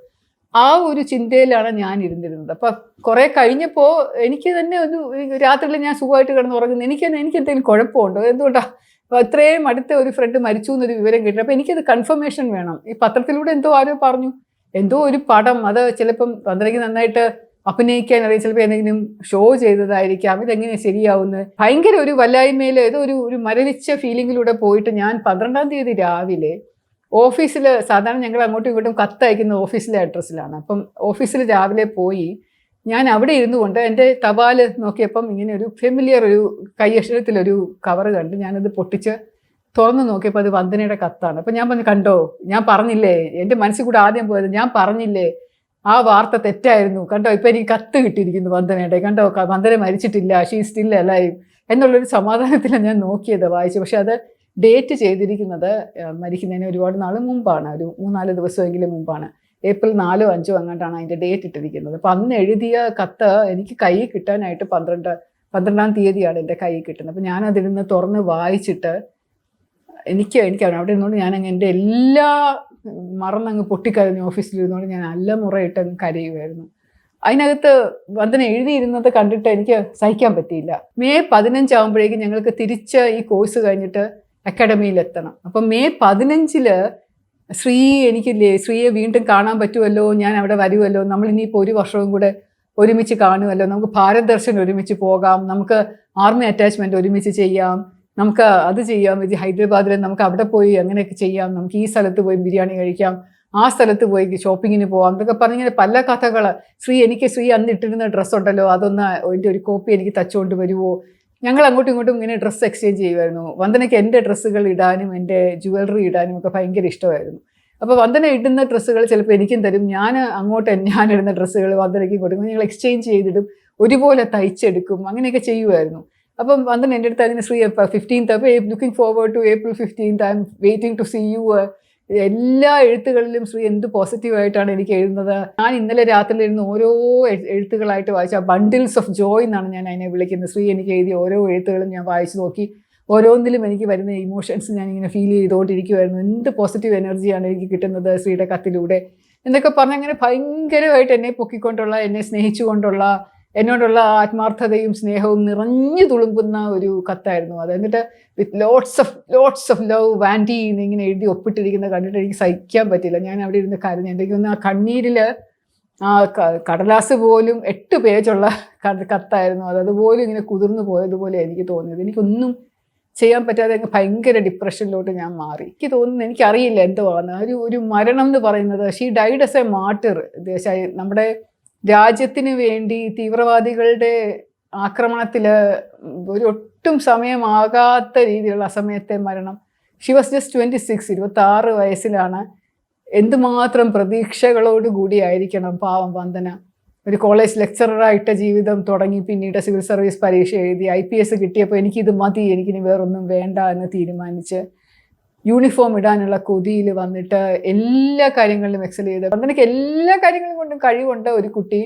ആ ഒരു ചിന്തയിലാണ് ഞാൻ ഇരുന്നിരുന്നത്. അപ്പം കുറേ കഴിഞ്ഞപ്പോൾ എനിക്ക് തന്നെ ഒരു രാത്രിയിൽ ഞാൻ സുഖമായിട്ട് കിടന്നുറങ്ങുന്നു. എനിക്ക് എന്തെങ്കിലും കുഴപ്പമുണ്ടോ, എന്തുകൊണ്ടാണ് ഇത്രയും അടുത്ത ഒരു ഫ്രണ്ട് മരിച്ചു എന്നൊരു വിവരം കിട്ടി. അപ്പോൾ എനിക്കത് കൺഫർമേഷൻ വേണം. ഈ പത്രത്തിലൂടെ ആരോ പറഞ്ഞു, എന്തോ ഒരു പടം, അത് ചിലപ്പം വന്ദനയ്ക്ക് നന്നായിട്ട് അഭിനയിക്കാൻ അറിയാം, ചിലപ്പോൾ എന്തെങ്കിലും ഷോ ചെയ്തതായിരിക്കാം, ഇതെങ്ങനെ ശരിയാവുന്നത്, ഭയങ്കര ഒരു വല്ലായ്മയിൽ ഏതോ ഒരു മരവിച്ച ഫീലിങ്ങിലൂടെ പോയിട്ട് ഞാൻ 12-ാം തീയതി രാവിലെ ഓഫീസിൽ, സാധാരണ ഞങ്ങൾ അങ്ങോട്ടും ഇങ്ങോട്ടും കത്തയക്കുന്ന ഓഫീസിലെ അഡ്രസ്സിലാണ്. അപ്പം ഓഫീസിൽ രാവിലെ പോയി ഞാൻ അവിടെ ഇരുന്നു കൊണ്ട് എൻ്റെ തപാൽ നോക്കിയപ്പം ഇങ്ങനെ ഒരു ഫെമിലിയർ ഒരു കൈയക്ഷരത്തിലൊരു കവറ് കണ്ട് ഞാനത് പൊട്ടിച്ച് തുറന്നു നോക്കിയപ്പോൾ അത് വന്ദനയുടെ കത്താണ്. അപ്പം ഞാൻ പറഞ്ഞു, കണ്ടോ, ഞാൻ പറഞ്ഞില്ലേ, എൻ്റെ മനസ്സിൽ കൂടെ ആദ്യം പോയത്, ഞാൻ പറഞ്ഞില്ലേ ആ വാർത്ത തെറ്റായിരുന്നു, കണ്ടോ ഇപ്പം എനിക്ക് കത്ത് കിട്ടിയിരിക്കുന്നു വന്ദനയുടെ, കണ്ടോ വന്ദന മരിച്ചിട്ടില്ല, ഷീ സ്റ്റിൽ അലൈവ് എന്നുള്ളൊരു സമാധാനത്തിലാണ് ഞാൻ നോക്കിയത്, വായിച്ചു. പക്ഷെ അത് ഡേറ്റ് ചെയ്തിരിക്കുന്നത് മരിക്കുന്നതിന് ഒരുപാട് നാൾ മുമ്പാണ്, ഒരു 3-4 ദിവസമെങ്കിലും മുമ്പാണ്. ഏപ്രിൽ 4-ഓ 5-ഓ അങ്ങോട്ടാണ് അതിൻ്റെ ഡേറ്റ് ഇട്ടിരിക്കുന്നത്. അപ്പം അന്ന് എഴുതിയ കത്ത് എനിക്ക് കയ്യിൽ കിട്ടാനായിട്ട് 12-ാം തീയതിയാണ് എൻ്റെ കയ്യിൽ കിട്ടുന്നത്. അപ്പം ഞാനതിരുന്ന് തുറന്ന് വായിച്ചിട്ട് എനിക്ക് അവിടെ ഇരുന്നുകൊണ്ട് ഞാനങ്ങ് എൻ്റെ എല്ലാ മറന്നങ്ങ് പൊട്ടിക്കരഞ്ഞു. ഓഫീസിലിരുന്നുകൊണ്ട് ഞാൻ നല്ല മുറയിട്ട് അങ്ങ് കരയുമായിരുന്നു. അതിനകത്ത് വന്ദന എഴുതിയിരുന്നത് കണ്ടിട്ട് എനിക്ക് സഹിക്കാൻ പറ്റിയില്ല. മെയ് 15 ആകുമ്പോഴേക്കും ഞങ്ങൾക്ക് തിരിച്ച് ഈ കോഴ്സ് കഴിഞ്ഞിട്ട് അക്കാഡമിയിലെത്തണം. അപ്പം മെയ് 15 ശ്രീയെ വീണ്ടും കാണാൻ പറ്റുമല്ലോ, ഞാൻ അവിടെ വരുമല്ലോ, നമ്മളിനിയിപ്പോൾ 1 വർഷവും കൂടെ ഒരുമിച്ച് കാണുമല്ലോ, നമുക്ക് ഭാരത് ദർശൻ ഒരുമിച്ച് പോകാം, നമുക്ക് ആർമി അറ്റാച്ച്മെൻറ്റ് ഒരുമിച്ച് ചെയ്യാം, നമുക്ക് അത് ചെയ്യാം, ഇത് ഹൈദരാബാദിൽ നമുക്ക് അവിടെ പോയി അങ്ങനെയൊക്കെ ചെയ്യാം, നമുക്ക് ഈ സ്ഥലത്ത് പോയി ബിരിയാണി കഴിക്കാം, ആ സ്ഥലത്ത് പോയി ഷോപ്പിങ്ങിന് പോകാം എന്നൊക്കെ പറഞ്ഞിങ്ങനെ പല കഥകൾ. ശ്രീ അന്ന് ഇട്ടിരുന്ന ഡ്രസ്സുണ്ടല്ലോ, അതൊന്ന് അതിൻ്റെ ഒരു കോപ്പി എനിക്ക് തച്ചുകൊണ്ട് വരുമോ, ഞങ്ങൾ അങ്ങോട്ടും ഇങ്ങോട്ടും ഇങ്ങനെ ഡ്രസ്സ് എക്സ്ചേഞ്ച് ചെയ്യുമായിരുന്നു. വന്ദനയ്ക്ക് എൻ്റെ ഡ്രസ്സുകൾ ഇടാനും എൻ്റെ ജുവലറി ഇടാനും ഒക്കെ ഭയങ്കര ഇഷ്ടമായിരുന്നു. അപ്പോൾ വന്ദന ഇടുന്ന ഡ്രസ്സുകൾ ചിലപ്പോൾ എനിക്കും തരും, ഞാൻ ഇടുന്ന ഡ്രസ്സുകൾ വന്ദനയ്ക്കും കൊടുക്കും, ഞങ്ങൾ എക്സ്ചേഞ്ച് ചെയ്തിടും, ഒരുപോലെ തയ്ച്ചെടുക്കും, അങ്ങനെയൊക്കെ ചെയ്യുമായിരുന്നു. അപ്പം വന്ദന എൻ്റെ അടുത്ത് അതിന് ശ്രീ 15th, അപ്പോൾ looking forward to April 15th, I am waiting to see you. എല്ലാ എഴുത്തുകളിലും ശ്രീ എന്ത് പോസിറ്റീവായിട്ടാണ് എനിക്ക് എഴുതുന്നത്. ഞാൻ ഇന്നലെ രാത്രിയിൽ ഇരുന്ന് ഓരോ എഴുത്തുകളായിട്ട് വായിച്ച ബണ്ടിൽസ് ഓഫ് ജോയ് എന്നാണ് ഞാൻ അതിനെ വിളിക്കുന്നത്. ശ്രീ എനിക്ക് എഴുതിയ ഓരോ എഴുത്തുകളും ഞാൻ വായിച്ചു നോക്കി, ഓരോന്നിലും എനിക്ക് വരുന്ന ഇമോഷൻസ് ഞാനിങ്ങനെ ഫീൽ ചെയ്തുകൊണ്ടിരിക്കുമായിരുന്നു. എന്ത് പോസിറ്റീവ് എനർജിയാണ് എനിക്ക് കിട്ടുന്നത് ശ്രീയുടെ കത്തിലൂടെ. എന്നൊക്കെ പറഞ്ഞ് അങ്ങനെ ഭയങ്കരമായിട്ട് എന്നെ പൊക്കിക്കൊണ്ടുള്ള, എന്നെ സ്നേഹിച്ചുകൊണ്ടുള്ള, എന്നോടുള്ള ആത്മാർത്ഥതയും സ്നേഹവും നിറഞ്ഞു തുളുമ്പുന്ന ഒരു കത്തായിരുന്നു അത്. എന്നിട്ട് with lots of love vanity എന്നിങ്ങനെ എഴുതി ഒപ്പിട്ടിരിക്കുന്ന കണ്ടിട്ട് എനിക്ക് സഹിക്കാൻ പറ്റില്ല. ഞാൻ അവിടെ ഇരുന്ന് കരഞ്ഞു. എനിക്കൊന്ന് ആ കണ്ണീരിൽ ആ കടലാസ് പോലും 8 പേജുള്ള കത്തായിരുന്നു അത്. അതുപോലും ഇങ്ങനെ കുതിർന്നു പോയതുപോലെ എനിക്ക് തോന്നിയത്. എനിക്കൊന്നും ചെയ്യാൻ പറ്റാതെ ഭയങ്കര ഡിപ്രഷനിലോട്ട് ഞാൻ മാറി. എനിക്ക് തോന്നുന്നു, എനിക്കറിയില്ല എന്തോ ആണ് ഒരു മരണം എന്ന് പറയുന്നത്. She died S A Martir. നമ്മുടെ രാജ്യത്തിന് വേണ്ടി തീവ്രവാദികളുടെ ആക്രമണത്തിൽ ഒരു ഒട്ടും സമയമാകാത്ത രീതിയിലുള്ള അസമയത്തെ മരണം. ഷി വാസ് ജസ്റ്റ് 26 വയസ്സിലാണ്. എന്തുമാത്രം പ്രതീക്ഷകളോടുകൂടിയായിരിക്കണം പാവം വന്ദന. ഒരു കോളേജ് ലെക്ചററായിട്ട് ജീവിതം തുടങ്ങി, പിന്നീട് സിവിൽ സർവീസ് പരീക്ഷ എഴുതി IPS കിട്ടിയപ്പോൾ എനിക്കിത് മതി, എനിക്കിനി വേറൊന്നും വേണ്ട എന്ന് തീരുമാനിച്ച് യൂണിഫോം ഇടാനുള്ള കൊതിയിൽ വന്നിട്ട് എല്ലാ കാര്യങ്ങളിലും എക്സൽ ചെയ്ത് വന്ദനയ്ക്ക് എല്ലാ കാര്യങ്ങളും കൊണ്ടും കഴിവുണ്ട്. ഒരു കുട്ടി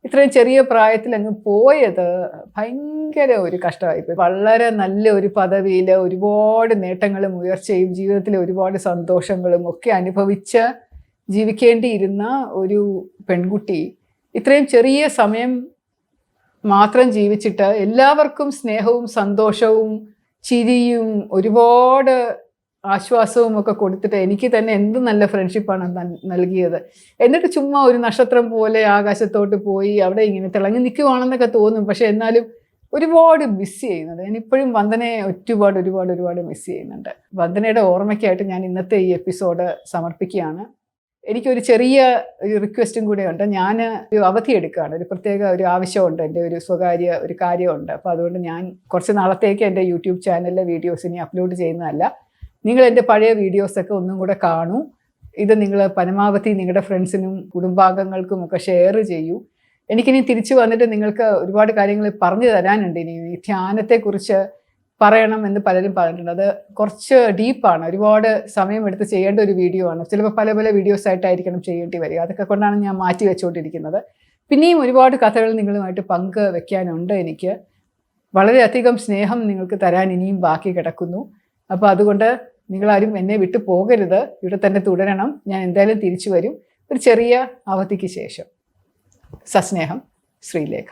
ഇത്രയും ചെറിയ പ്രായത്തിൽ അങ്ങ് പോയത് ഭയങ്കര ഒരു കഷ്ടമായിപ്പോയി. വളരെ നല്ല ഒരു പദവിയിൽ ഒരുപാട് നേട്ടങ്ങളും ഉയർച്ചയും ജീവിതത്തിലെ ഒരുപാട് സന്തോഷങ്ങളും ഒക്കെ അനുഭവിച്ച് ജീവിക്കേണ്ടിയിരുന്ന ഒരു പെൺകുട്ടി ഇത്രയും ചെറിയ സമയം മാത്രം ജീവിച്ചിട്ട് എല്ലാവർക്കും സ്നേഹവും സന്തോഷവും ചിരിയും ഒരുപാട് ആശ്വാസവും ഒക്കെ കൊടുത്തിട്ട് എനിക്ക് തന്നെ എന്ത് നല്ല ഫ്രണ്ട്ഷിപ്പാണ് നൽകിയത്. എന്നിട്ട് ചുമ്മാ ഒരു നക്ഷത്രം പോലെ ആകാശത്തോട്ട് പോയി അവിടെ ഇങ്ങനെ തിളങ്ങി നിൽക്കുവാണെന്നൊക്കെ തോന്നും. പക്ഷെ എന്നാലും ഒരുപാട് മിസ് ചെയ്യുന്നുണ്ട്. ഞാനിപ്പോഴും വന്ദനയെ ഒരുപാട് മിസ് ചെയ്യുന്നുണ്ട്. വന്ദനയുടെ ഓർമ്മയ്ക്കായിട്ട് ഞാൻ ഇന്നത്തെ ഈ എപ്പിസോഡ് സമർപ്പിക്കുകയാണ്. എനിക്കൊരു ചെറിയ ഒരു റിക്വസ്റ്റും കൂടെ ഉണ്ട്. ഞാൻ ഒരു അവധി എടുക്കുകയാണ്. ഒരു പ്രത്യേക ഒരു ആവശ്യമുണ്ട്, എൻ്റെ ഒരു സ്വകാര്യ ഒരു കാര്യമുണ്ട്. അപ്പോൾ അതുകൊണ്ട് ഞാൻ കുറച്ച് നാളത്തേക്ക് എൻ്റെ യൂട്യൂബ് ചാനലിലെ വീഡിയോസ് ഇനി അപ്ലോഡ് ചെയ്യുന്നതല്ല. നിങ്ങൾ എൻ്റെ പഴയ വീഡിയോസൊക്കെ ഒന്നും കൂടെ കാണൂ. ഇത് നിങ്ങൾ പരമാവധി നിങ്ങളുടെ ഫ്രണ്ട്സിനും കുടുംബാംഗങ്ങൾക്കും ഒക്കെ ഷെയർ ചെയ്യൂ. എനിക്കിനി തിരിച്ചു വന്നിട്ട് നിങ്ങൾക്ക് ഒരുപാട് കാര്യങ്ങൾ പറഞ്ഞു തരാനുണ്ട്. ഇനി ഈ ധ്യാനത്തെക്കുറിച്ച് പറയണം എന്ന് പലരും പറഞ്ഞിട്ടുണ്ട്. അത് കുറച്ച് ഡീപ്പാണ്, ഒരുപാട് സമയമെടുത്ത് ചെയ്യേണ്ട ഒരു വീഡിയോ ആണ്. ചിലപ്പോൾ പല വീഡിയോസ് ആയിട്ടായിരിക്കണം ചെയ്യേണ്ടി വരിക. അതൊക്കെ കൊണ്ടാണ് ഞാൻ മാറ്റി വെച്ചുകൊണ്ടിരിക്കുന്നത്. പിന്നെയും ഒരുപാട് കഥകൾ നിങ്ങളുമായിട്ട് പങ്ക് വെക്കാനുണ്ട്. എനിക്ക് വളരെയധികം സ്നേഹം നിങ്ങൾക്ക് തരാൻ ഇനിയും ബാക്കി കിടക്കുന്നു. അപ്പോൾ അതുകൊണ്ട് നിങ്ങളാരും എന്നെ വിട്ടു പോകരുത്, ഇവിടെ തന്നെ തുടരണം. ഞാൻ എന്തായാലും തിരിച്ചു വരും ഒരു ചെറിയ അവധിക്ക് ശേഷം. സസ്നേഹം, ശ്രീലേഖ.